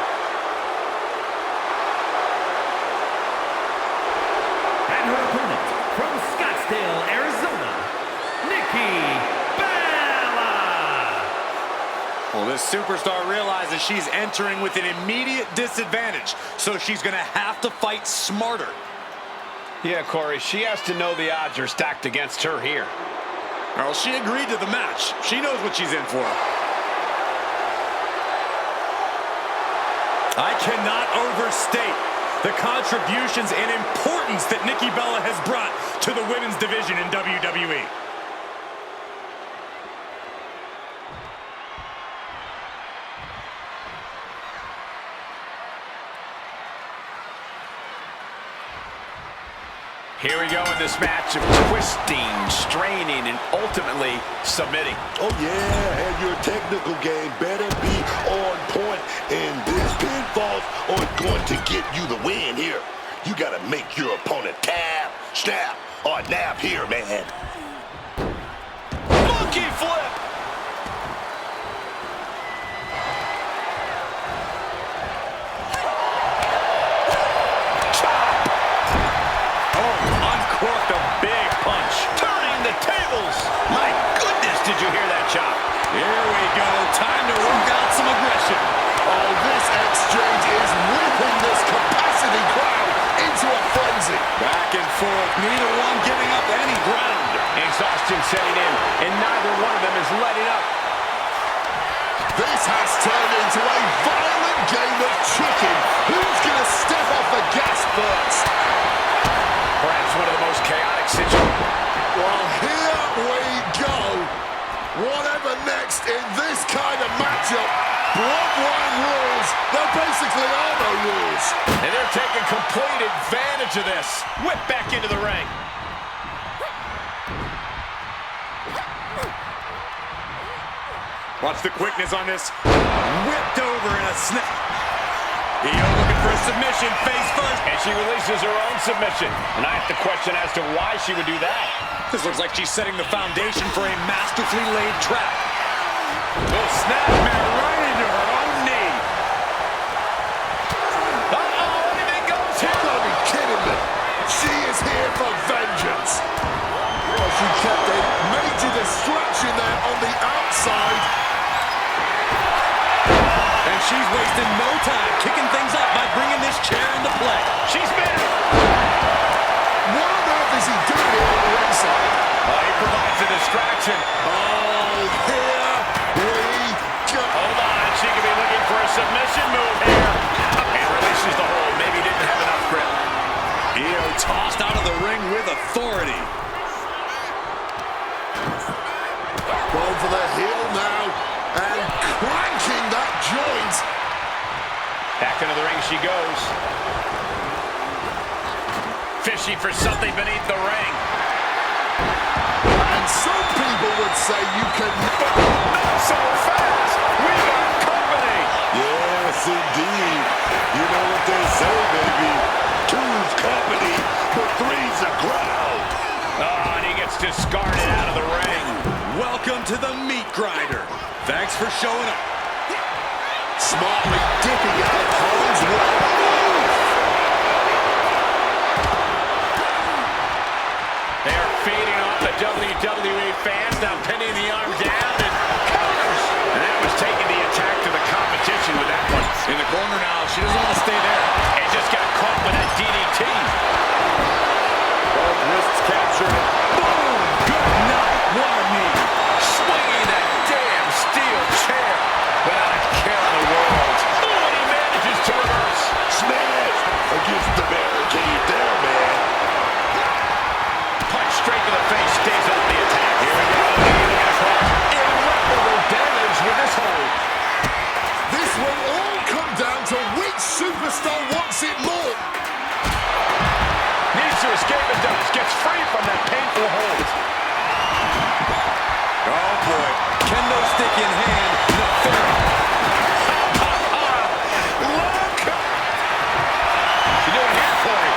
And her opponent from Scottsdale, Arizona, Nikki Bella. Well, this superstar realizes she's entering with an immediate disadvantage, so she's going to have to fight smarter. Yeah, Corey, she has to know the odds are stacked against her here. Well, she agreed to the match. She knows what she's in for. I cannot overstate the contributions and importance that Nikki Bella has brought to the women's division in WWE. Here we go in this match of twisting, straining, and ultimately submitting. Oh, yeah, and your technical game better be on point, and these pinfalls are going to get you the win here. You got to make your opponent tap, snap, or nap here, man. Monkey flip! Uncorked a big punch. Turning the tables! My goodness, did you hear that chop? Here we go. Time to work out some aggression. Oh, this exchange is whipping this capacity crowd into a frenzy. Back and forth, neither one giving up any ground. Exhaustion setting in, and neither one of them is letting up. This has turned into a violent game of chicken. Who's going to step off the gas first? Perhaps one of the most chaotic situations. Well, here we go. Whatever next in this kind of matchup, Bloodline rules. There basically are no rules. And they're taking complete advantage of this. Whip back into the ring. Watch the quickness on this. Whipped over in a snap. Io looking for a submission, face first. And she releases her own submission. And I have to question as to why she would do that. This looks like she's setting the foundation for a masterfully laid trap. Oh, snap, man, right into her own knee. Uh-oh, anything goes here. You gotta be kidding me. She is here for vengeance. Well, she kept a major distraction there on the outside. And she's wasting no time kicking things up by bringing this chair into play. She's been. What on earth is he doing here on the ringside? He provides a distraction. Oh, here we go. Hold on, she could be looking for a submission move here. And releases the hold. Maybe didn't have enough grip. Io tossed out of the ring with authority. Going for the heel now and cranking that joint. Back into the ring she goes. Fishing for something beneath the ring. And some people would say you can gets discarded out of the ring. Welcome to the meat grinder. Thanks for showing up. Smartly dipping out of harm's way. They are feeding off the WWE fans, now pinning the arm down and counters. And that was taking the attack to the competition with that one. In the corner now, she doesn't want to stay there. And just got caught with that DDT. Both wrists captured. Boom! Good night. What a knee. Swinging that damn steel chair without a care in the world. Oh, and he manages to reverse. Smash against the barricade there, man. Punch straight to the face, stays off the attack. Here we go. Irreparable damage with this hold. This will all come down to which superstar wants it more. Needs to escape and does. Gets free from that painful hold. Oh, boy. Kendo stick in hand. Look! She's doing hand for it.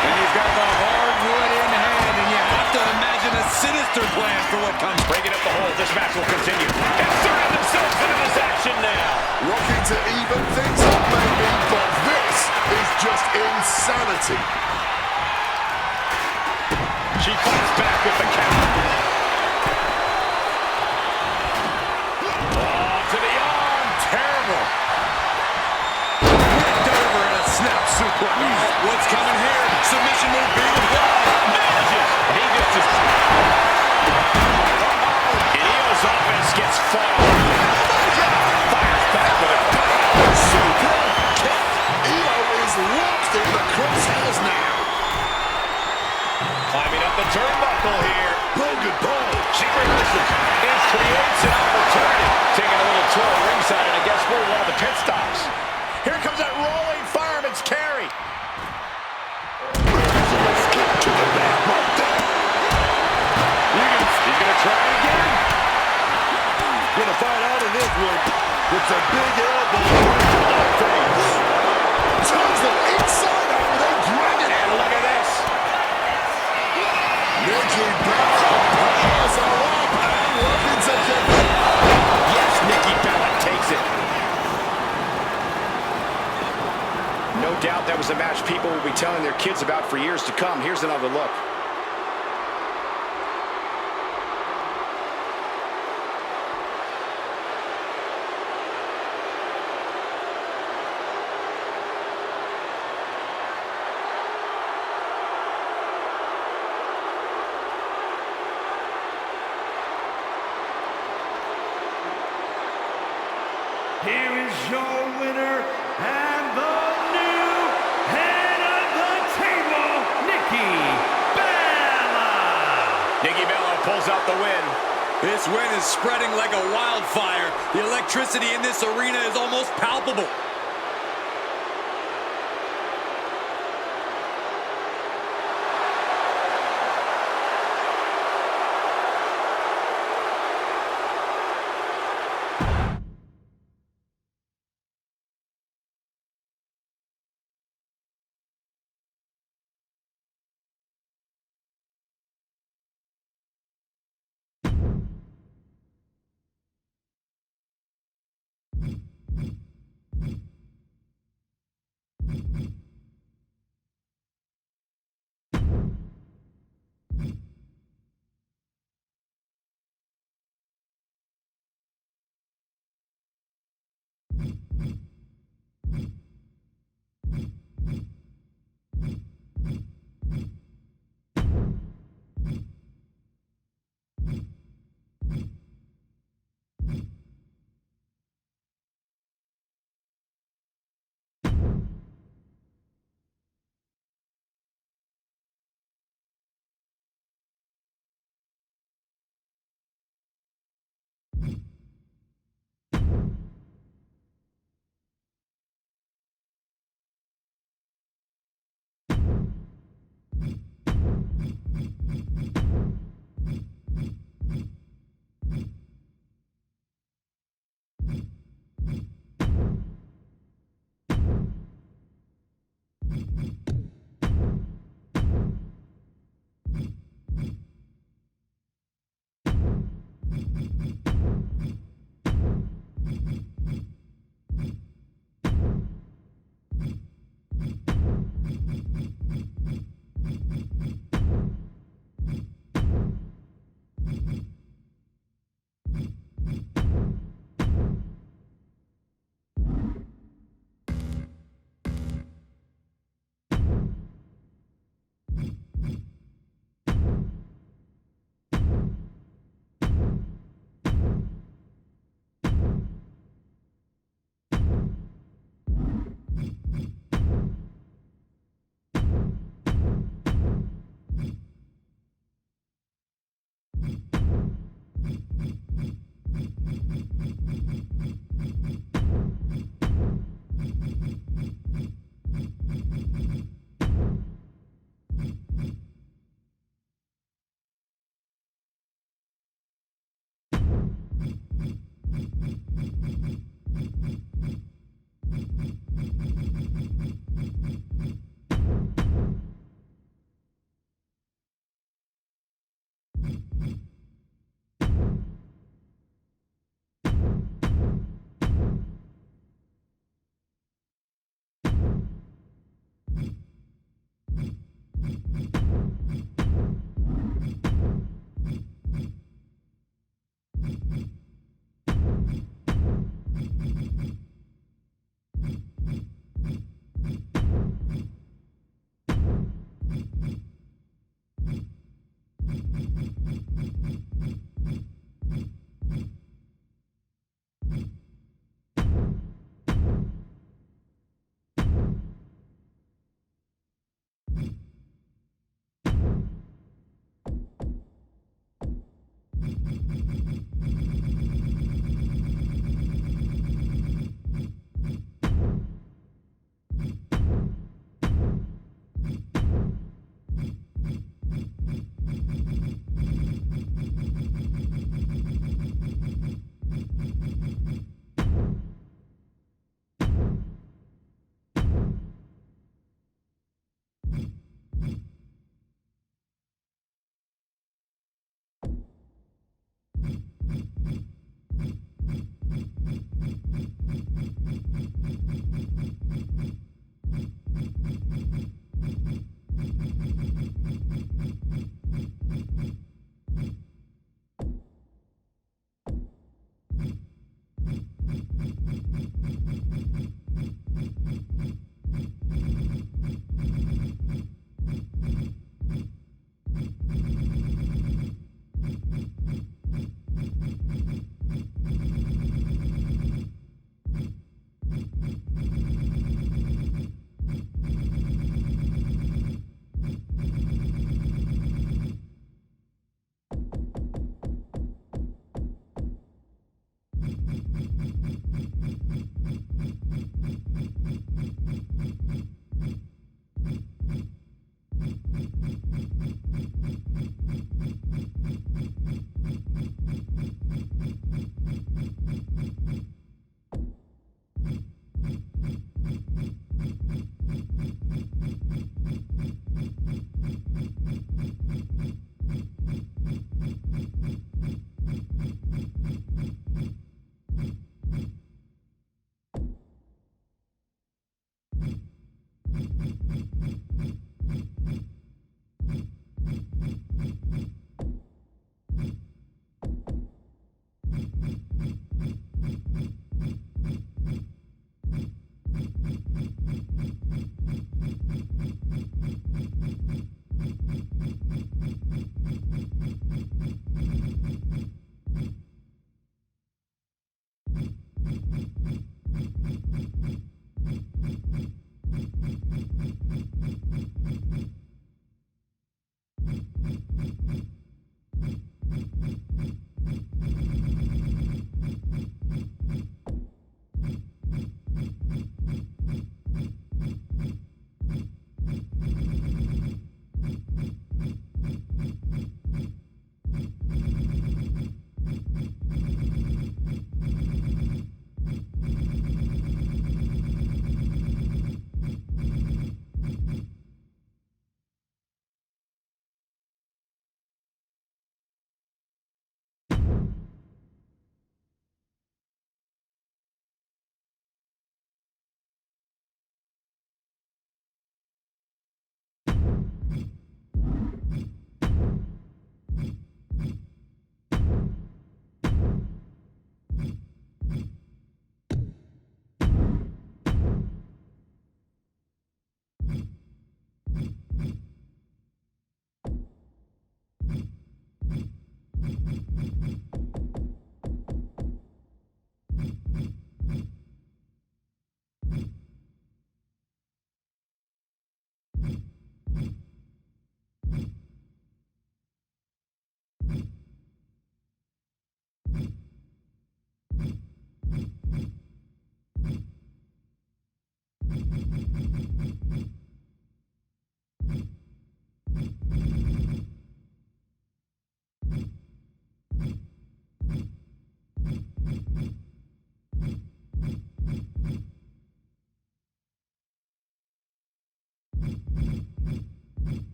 And you've got the hardwood in hand, and you have to imagine a sinister plan for what comes. Breaking up the hold. This match will continue. Inserting themselves into this action now. Looking to even things up maybe, but this is just insanity. She fights back with the counter. Oh, to the arm. Terrible. Whipped over in a snap suplex. What's coming here? Submission move being applied. Manages. He just is. And Io's offense gets fought over. Fires back with a Super kick. Io is locked in the crosshairs now. climbing up the turnbuckle here. Logan Paul. She reverses and creates an opportunity. Taking a little tour ringside, and I guess we're one of the pit stops. Here comes that rolling fireman's carry. Let's get to the back right there. He's going to try it again. Gonna fight out in this one. It's a big elbow right to the face. Turns them inside out with a dragon. And look at this. Nikki Bella powers her up and looking to defend. Yes, Nikki Bella takes it. No doubt that was a match people will be telling their kids about for years to come. Here's another look. Here is your winner and the new head of the table, Nikki Bella. Nikki Bella pulls out the win. This win is spreading like a wildfire. The electricity in this arena is almost palpable.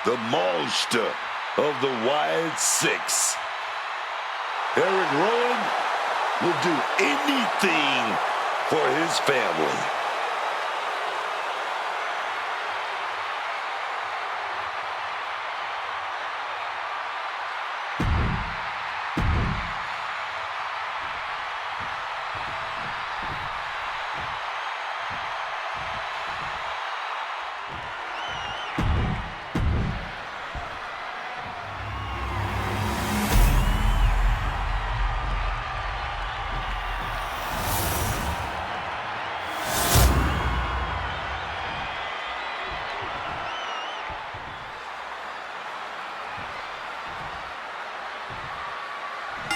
the monster of the Wyatt Six. Eric Rowan will do anything for his family.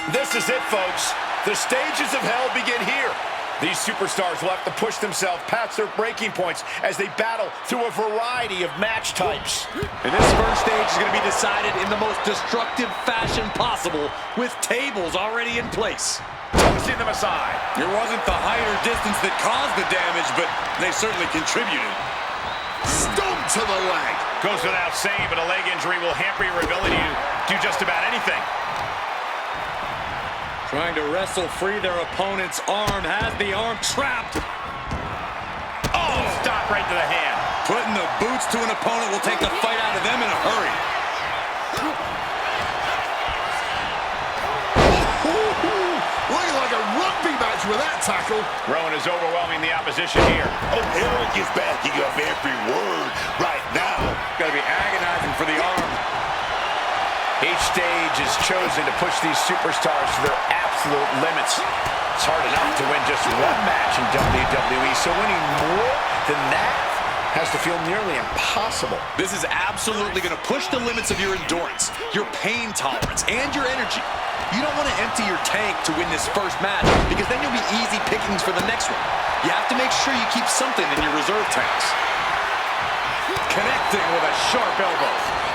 This is it, folks. The stages of hell begin here. These superstars will have to push themselves past their breaking points as they battle through a variety of match types. And this first stage is going to be decided in the most destructive fashion possible, with tables already in place. Tossing them aside. It wasn't the height or distance that caused the damage, but they certainly contributed. Stomp to the leg. Goes without saying, but a leg injury will hamper your ability to do just about anything. Trying to wrestle free their opponent's arm, has the arm trapped. Oh, stop right to the hand. Putting the boots to an opponent will take the fight out of them in a hurry. Looking like a rugby match with that tackle. Rowan is overwhelming the opposition here. Oh, Eric is backing up every word right now. Gotta be agonizing for the arm. Each stage is chosen to push these superstars to their absolute limits. It's hard enough to win just one match in WWE, so winning more than that has to feel nearly impossible. This is absolutely going to push the limits of your endurance, your pain tolerance, and your energy. You don't want to empty your tank to win this first match, because then you'll be easy pickings for the next one. You have to make sure you keep something in your reserve tanks. Connecting with a sharp elbow.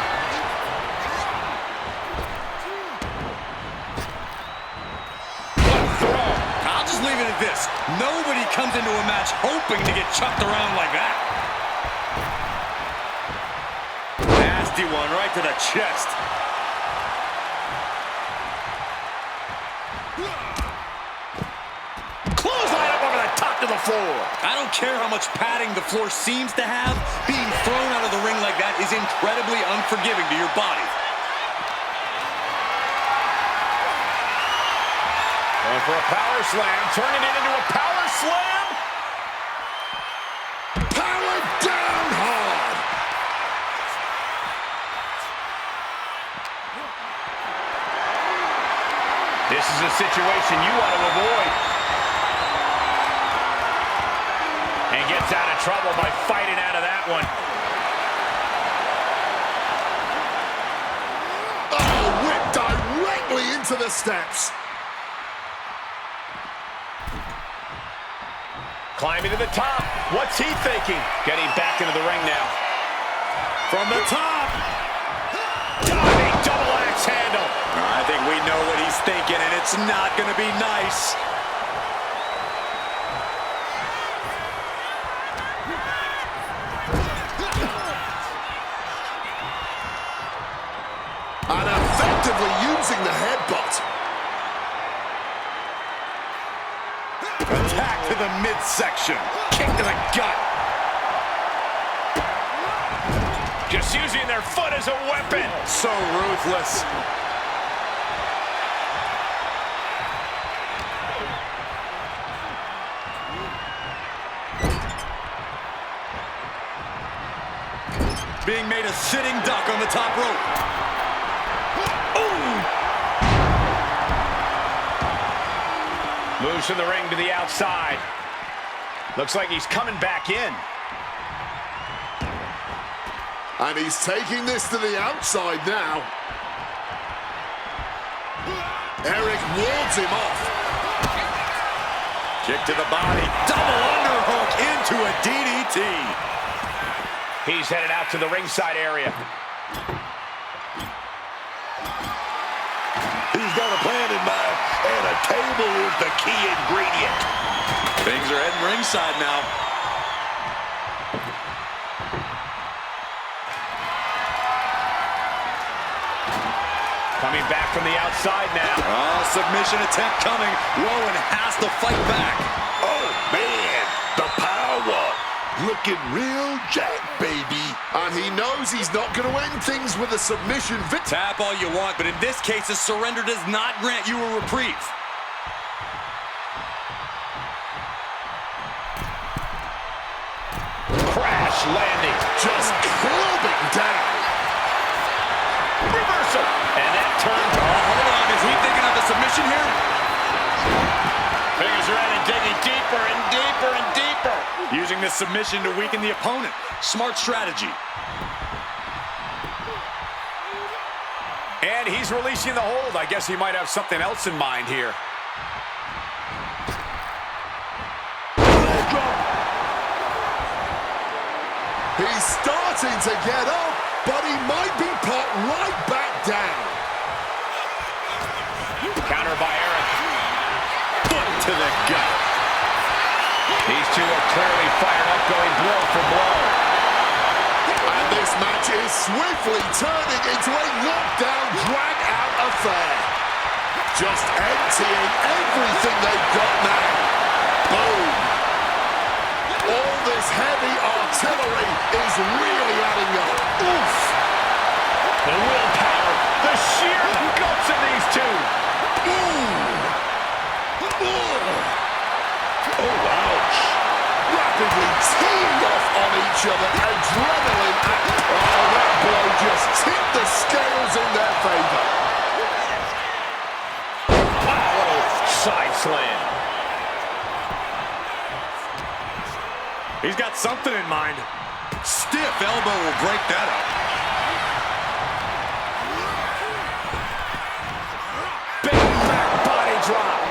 I'll just leave it at this. Nobody comes into a match hoping to get chucked around like that. Nasty one right to the chest. Clothesline up over the top to the floor. I don't care how much padding the floor seems to have. Being thrown out of the ring like that is incredibly unforgiving to your body. And for a power slam, turning it into a power slam. Power down hard. This is a situation you want to avoid. And gets out of trouble by fighting out of that one. Oh, whipped directly into the steps. Climbing to the top. What's he thinking? Getting back into the ring now. From the top. Diving double axe handle. I think we know what he's thinking, and it's not going to be nice. And effectively using the headbutt. Attack to the midsection. Kick to the gut. Just using their foot as a weapon. So ruthless. Being made a sitting duck on the top rope. Moves from the ring to the outside. Looks like he's coming back in. And he's taking this to the outside now. Eric wards him off. Kick to the body. Double underhook into a DDT. He's headed out to the ringside area. He's got a plan in mind, and a table is the key ingredient. Things are heading ringside now. Coming back from the outside now. Oh, submission attempt coming. Rowan has to fight back. Oh, man, the power. Looking real jack, baby. And he knows he's not going to end things with a submission victory. Tap all you want, but in this case, a surrender does not grant you a reprieve. Crash landing. Just clubbing down. Reversal. And that turn. Oh, hold on. Is he thinking of a submission here? Fingers are in and digging deeper and deeper and deeper. Using this submission to weaken the opponent. Smart strategy. And he's releasing the hold. I guess he might have something else in mind here. He's starting to get up, but he might be put right back down. Counter by Eric. Foot to the gut. These two are clearly fired up, going blow for blow. And this match is swiftly turning into a knockdown, drag-out affair. Just emptying everything they've got now. Boom. All this heavy artillery is really adding up. Oof. The willpower, the sheer guts of these two. Oh, ouch. Rapidly teeing off on each other. Adrenaline. Oh, that blow just tipped the scales in their favor. Wow, side slam. He's got something in mind. Stiff elbow will break that up. Big back body drop.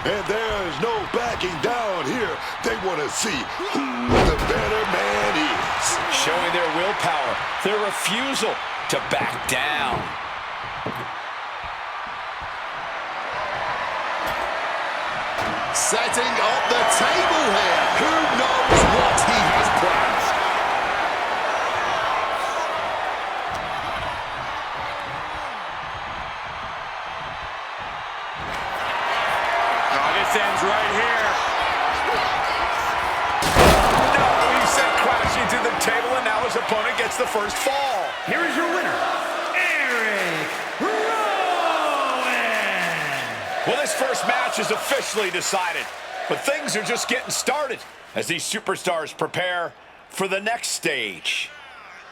And there's no backing down here. They want to see who the better man is. Showing their willpower, their refusal to back down. Setting up the table here. Who knows what he has planned? Oh, this ends right here. No, he sent crashing to the table, and now his opponent gets the first fall. Here is your winner, Eric Rowan. Well, this first match is officially decided, but things are just getting started as these superstars prepare for the next stage.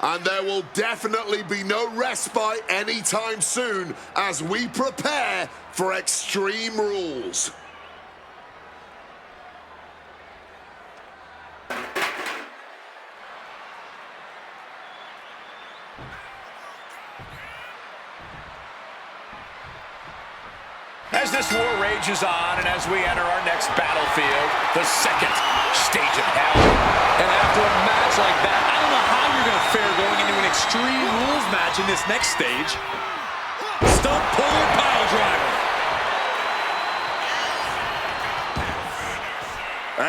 And there will definitely be no respite anytime soon as we prepare for Extreme Rules. As this war rages on and as we enter our next battlefield, the second stage of hell. And after a match like that, I don't know how you're going to fare going into an Extreme Rules match in this next stage. Stump puller pile driver.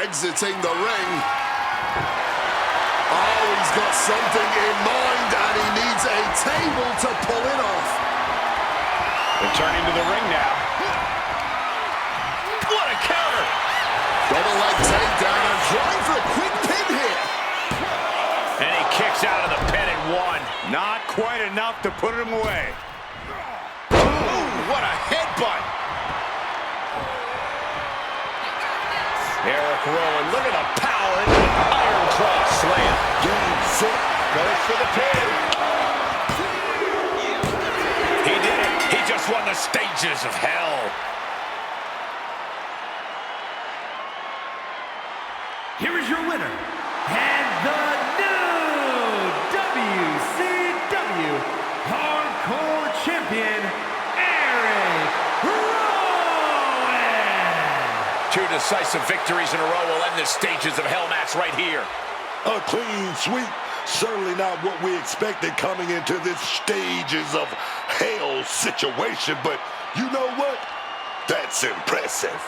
Exiting the ring. Oh, he's got something in mind and he needs a table to pull it off. Returning to the ring now. What a counter! Double leg takedown and trying for a quick pin here. And he kicks out of the pin at one. Not quite enough to put him away. Ooh, what a headbutt! Eric Rowan, look at the power in the Iron Claw slam. Game, set, Goes for the pin. He did it. He just won the stages of hell. Here is your winner, and the new WCW Hardcore Champion, Eric Rowan. Two decisive victories in a row will end the stages of hell match right here. a clean sweep. Certainly not what we expected coming into this stages of hell situation, but you know what? That's impressive.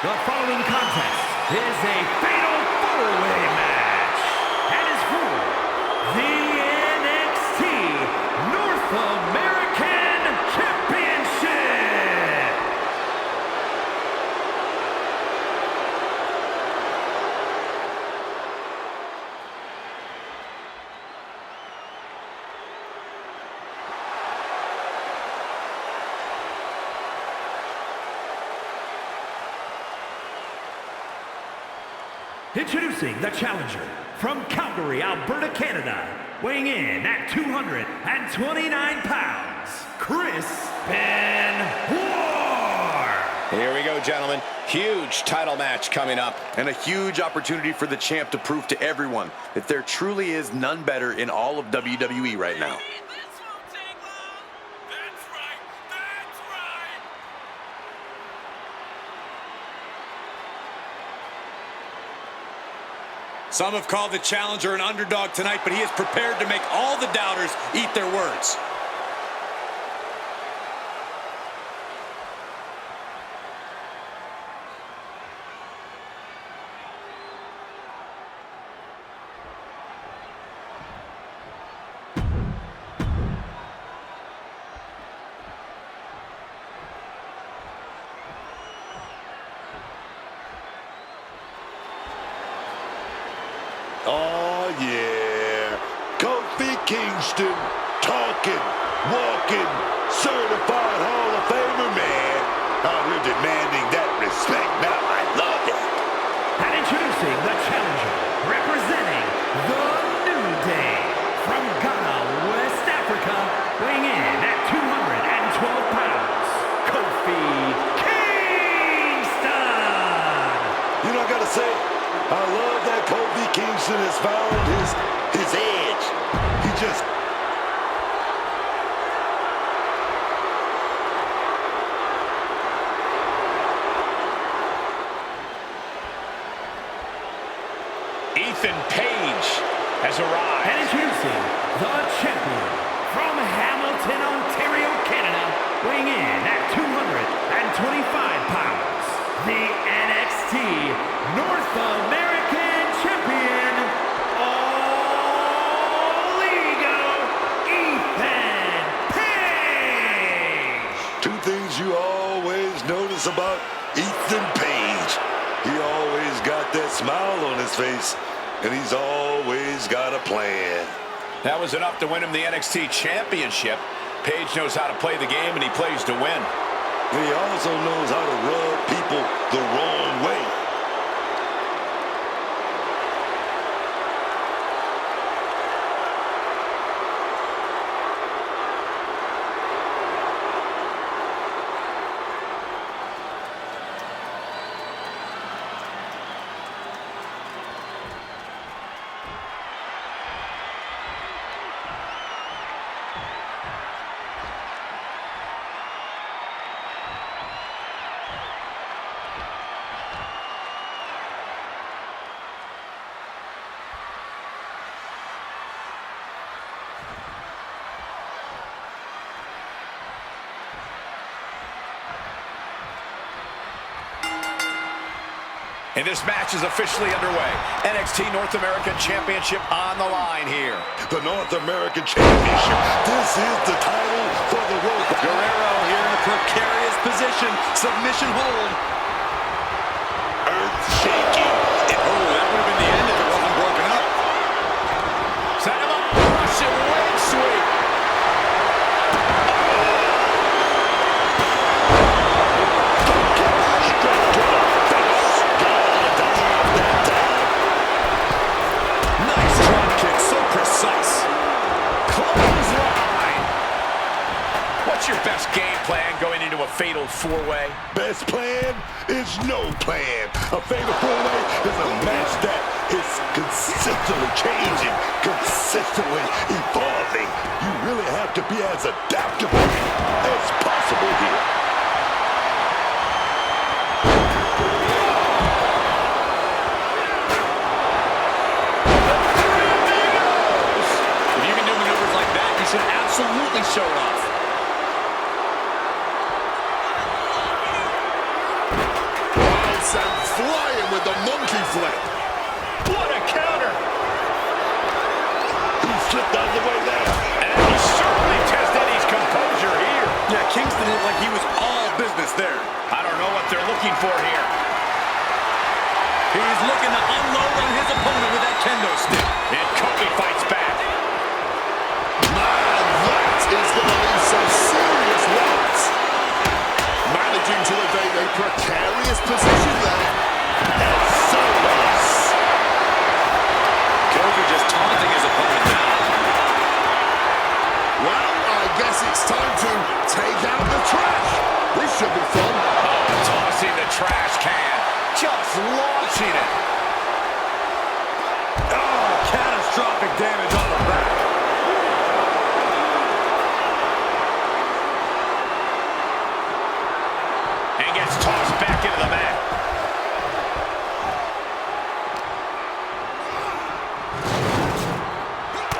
The following contest is a fatal four-way match and is for the NXT North American Championship. Introducing the challenger from Calgary, Alberta, Canada, weighing in at 229 pounds, Chris Benoit. Here we go, gentlemen. Huge title match coming up. And a huge opportunity for the champ to prove to everyone that there truly is none better in all of WWE right now. Some have called the challenger an underdog tonight, but he is prepared to make all the doubters eat their words. Oh, yeah. Kofi Kingston, talking, walking, certified Hall of Famer, man. Oh, we're demanding that respect now. I love it. And introducing the challenger, representing the New Day, from Ghana, West Africa, weighing in at 212 pounds, Kofi Kingston. You know, I gotta say, I love that Kofi Kingston has found his edge. He just... Ethan Page has arrived. And introducing the champion, from Hamilton, Ontario, Canada, weighing in at 225 pounds, the NXT North American Champion, All Ego, Ethan Page. Two things you always notice about Ethan Page. He always got that smile on his face, and he's always got a plan. That was enough to win him the NXT Championship. Page knows how to play the game, and he plays to win. He also knows how to rub people the wrong way. And this match is officially underway. NXT North American Championship on the line here. The North American Championship. This is the title for the World. Guerrero here in a precarious position. Submission hold. Earth shaking. Oh, that would have been the end if it wasn't broken up. Set him up. Russian leg sweep. Nice drop kick, so precise. Clothesline. What's your best game plan going into a fatal four-way? Best plan is no plan. A fatal four-way is a match that is consistently changing, consistently evolving. You really have to be as adaptable as possible here. If you can do maneuvers like that, you should absolutely show it off. the monkey flip. What a counter! He slipped out of the way there. And he certainly tested his composure here. Yeah, Kingston looked like he was all business there. I don't know what they're looking for here. He's looking to unload on his opponent with that kendo stick. And Kofi fights back. Man, that is going to leave some serious marks. Managing to evade a precarious position there. And so was. Kofi just taunting his opponent now. Well, I guess it's time to take out the trash. This should be fun. Oh, tossing the trash can. Just launching it. Oh, catastrophic damage on the back. And gets tossed back into the mat.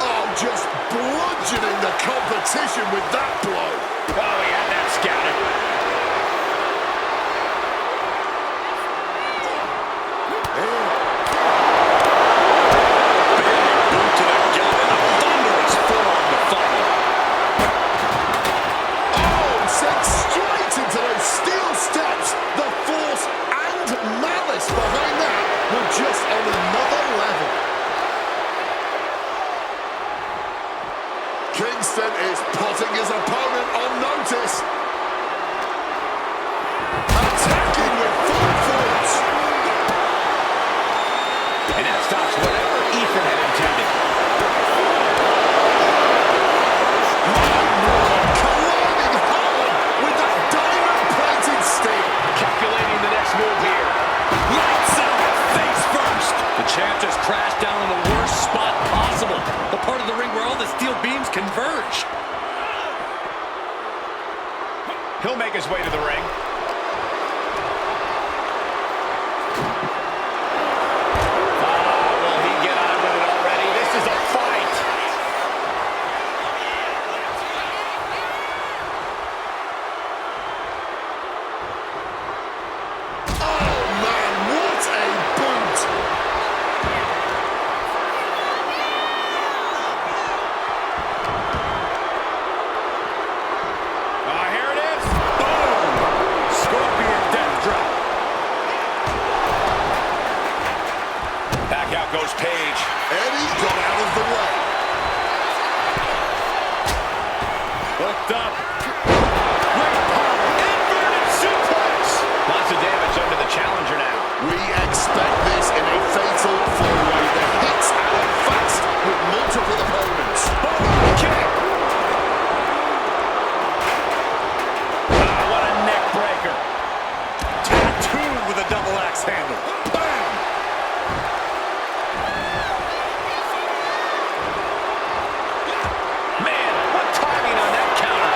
Oh, just bludgeoning the competition with that blow. Oh, he had that scouted. Boot to the gut and a thunderous forearm to follow. Oh, sent straight into those steel steps. The force and malice behind that were just on another level. Kingston is putting his opponent on notice. Attacking with full force. And that stops whatever Ethan had intended. Colliding hard with that diamond-plated steel. Calculating the next move here. Lights out, face first. The champ just crashed down in the worst spot possible. The part of the ring where all the steel beams converge. He'll make his way to the ring. Will he get on with it already? This is a fight. Oh, man, what a boot. Here it is. Boom. Scorpion death drop. Back out goes Paige. Eddie got out of the way. Hooked up. Great power. Inverted suplex. Lots of damage under the challenger now. We expect this in a fatal four-way. The hits are fast with multiple opponents. Boom. Kick. What a neck breaker. Tattooed with a double axe handle. Bam. Man, what timing on that counter.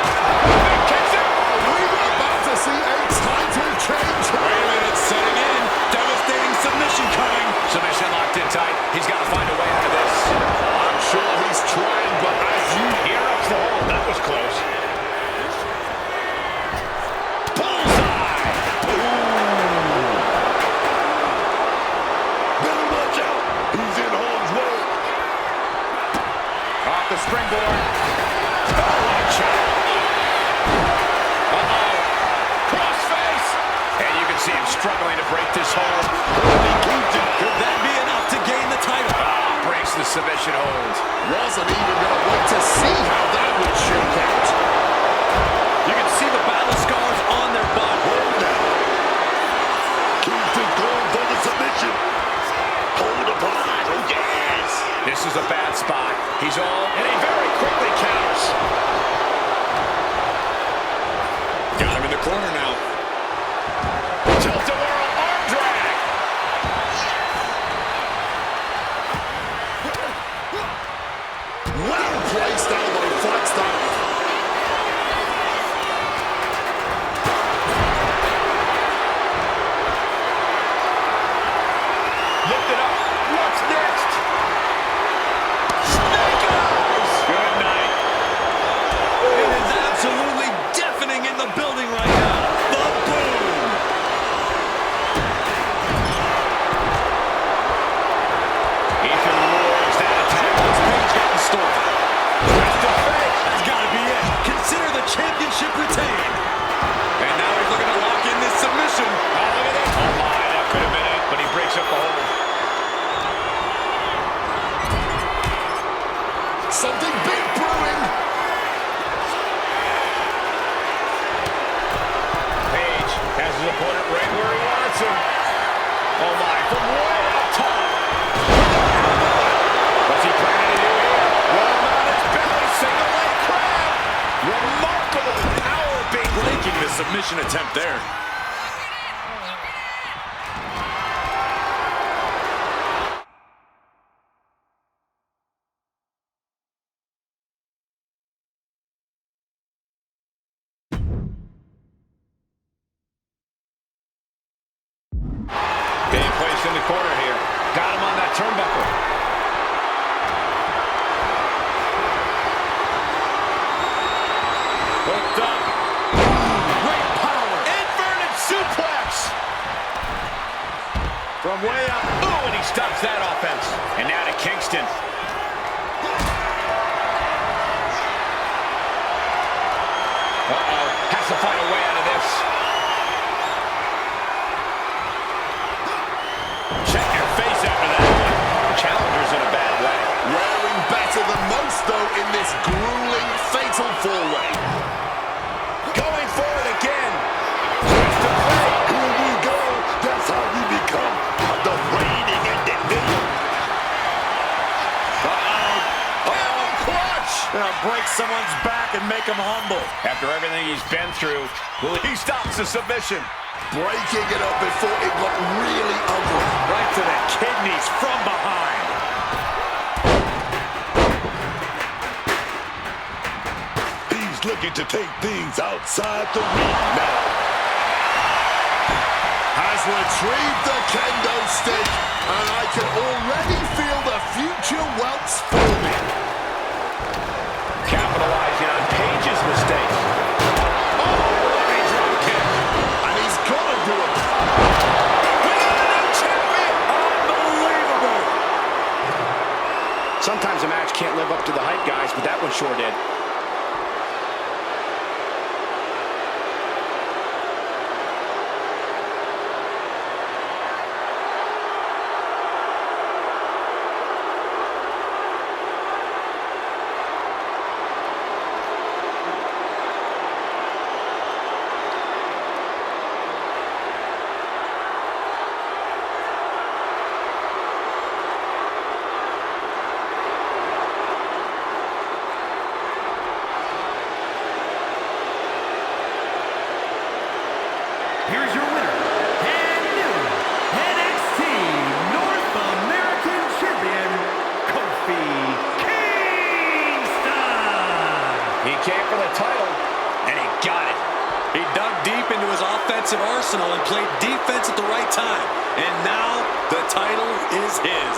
Kicks it. We were about to see a title change. Wait a minute, setting in. Devastating submission coming. Submission locked in tight. He's got to find a way out of this. I'm sure he's trying, but as you... Here ups the hold. That was close. Bullseye. Better watch out. He's in harm's way. Off the springboard. Watch out. Uh-oh. Crossface. And you can see him struggling to break this hold. Could that be enough to gain the title? Breaks the submission hold. Wasn't even going to wait to see how that would shake out. You can see the battle scars on their body. Kingston going for the submission. Hold upon. Oh, yes. This is a bad spot. He's all, and he very quickly counters. Got him in the corner now. Tilt-a-whirl arm drag. Well placed elbow Flagstaff. Lift it up. What's next? Snake eyes. Good night. It is absolutely deafening in the building right now. The boom. him. Oh my, from way up top. What's he planning to do here? Roll him on his belly, single leg crab. Remarkable power being breaking the submission attempt there. Being placed in the corner here. Got him on that turnbuckle. Hooked up. Great power. Inverted suplex. From way up. Ooh, and he stops that offense. And now to Kingston. Uh-oh. Has to find a way out of this. Check your face after that one. Challenger's in a bad way. Wearing better than most, though, in this grueling, fatal four-way. Going for it again. Switch to play. Here we go. That's how you become the reigning individual. Oh, clutch. Gonna break someone's back and make him humble. After everything he's been through, he stops the submission. Breaking it up before it got really ugly. Right to the kidneys from behind. He's looking to take things outside the ring now. Has retrieved the kendo stick, and I can already feel the future welts forming. Capitalizing on Page's mistakes. Oh, running drop kick. And he's gonna do it. We got a new champion. Unbelievable. Sometimes a match can't live up to the hype, guys, but that one sure did. Here's your winner, and new NXT North American Champion, Kofi Kingston. He came for the title, and he got it. He dug deep into his offensive arsenal and played defense at the right time. And now the title is his.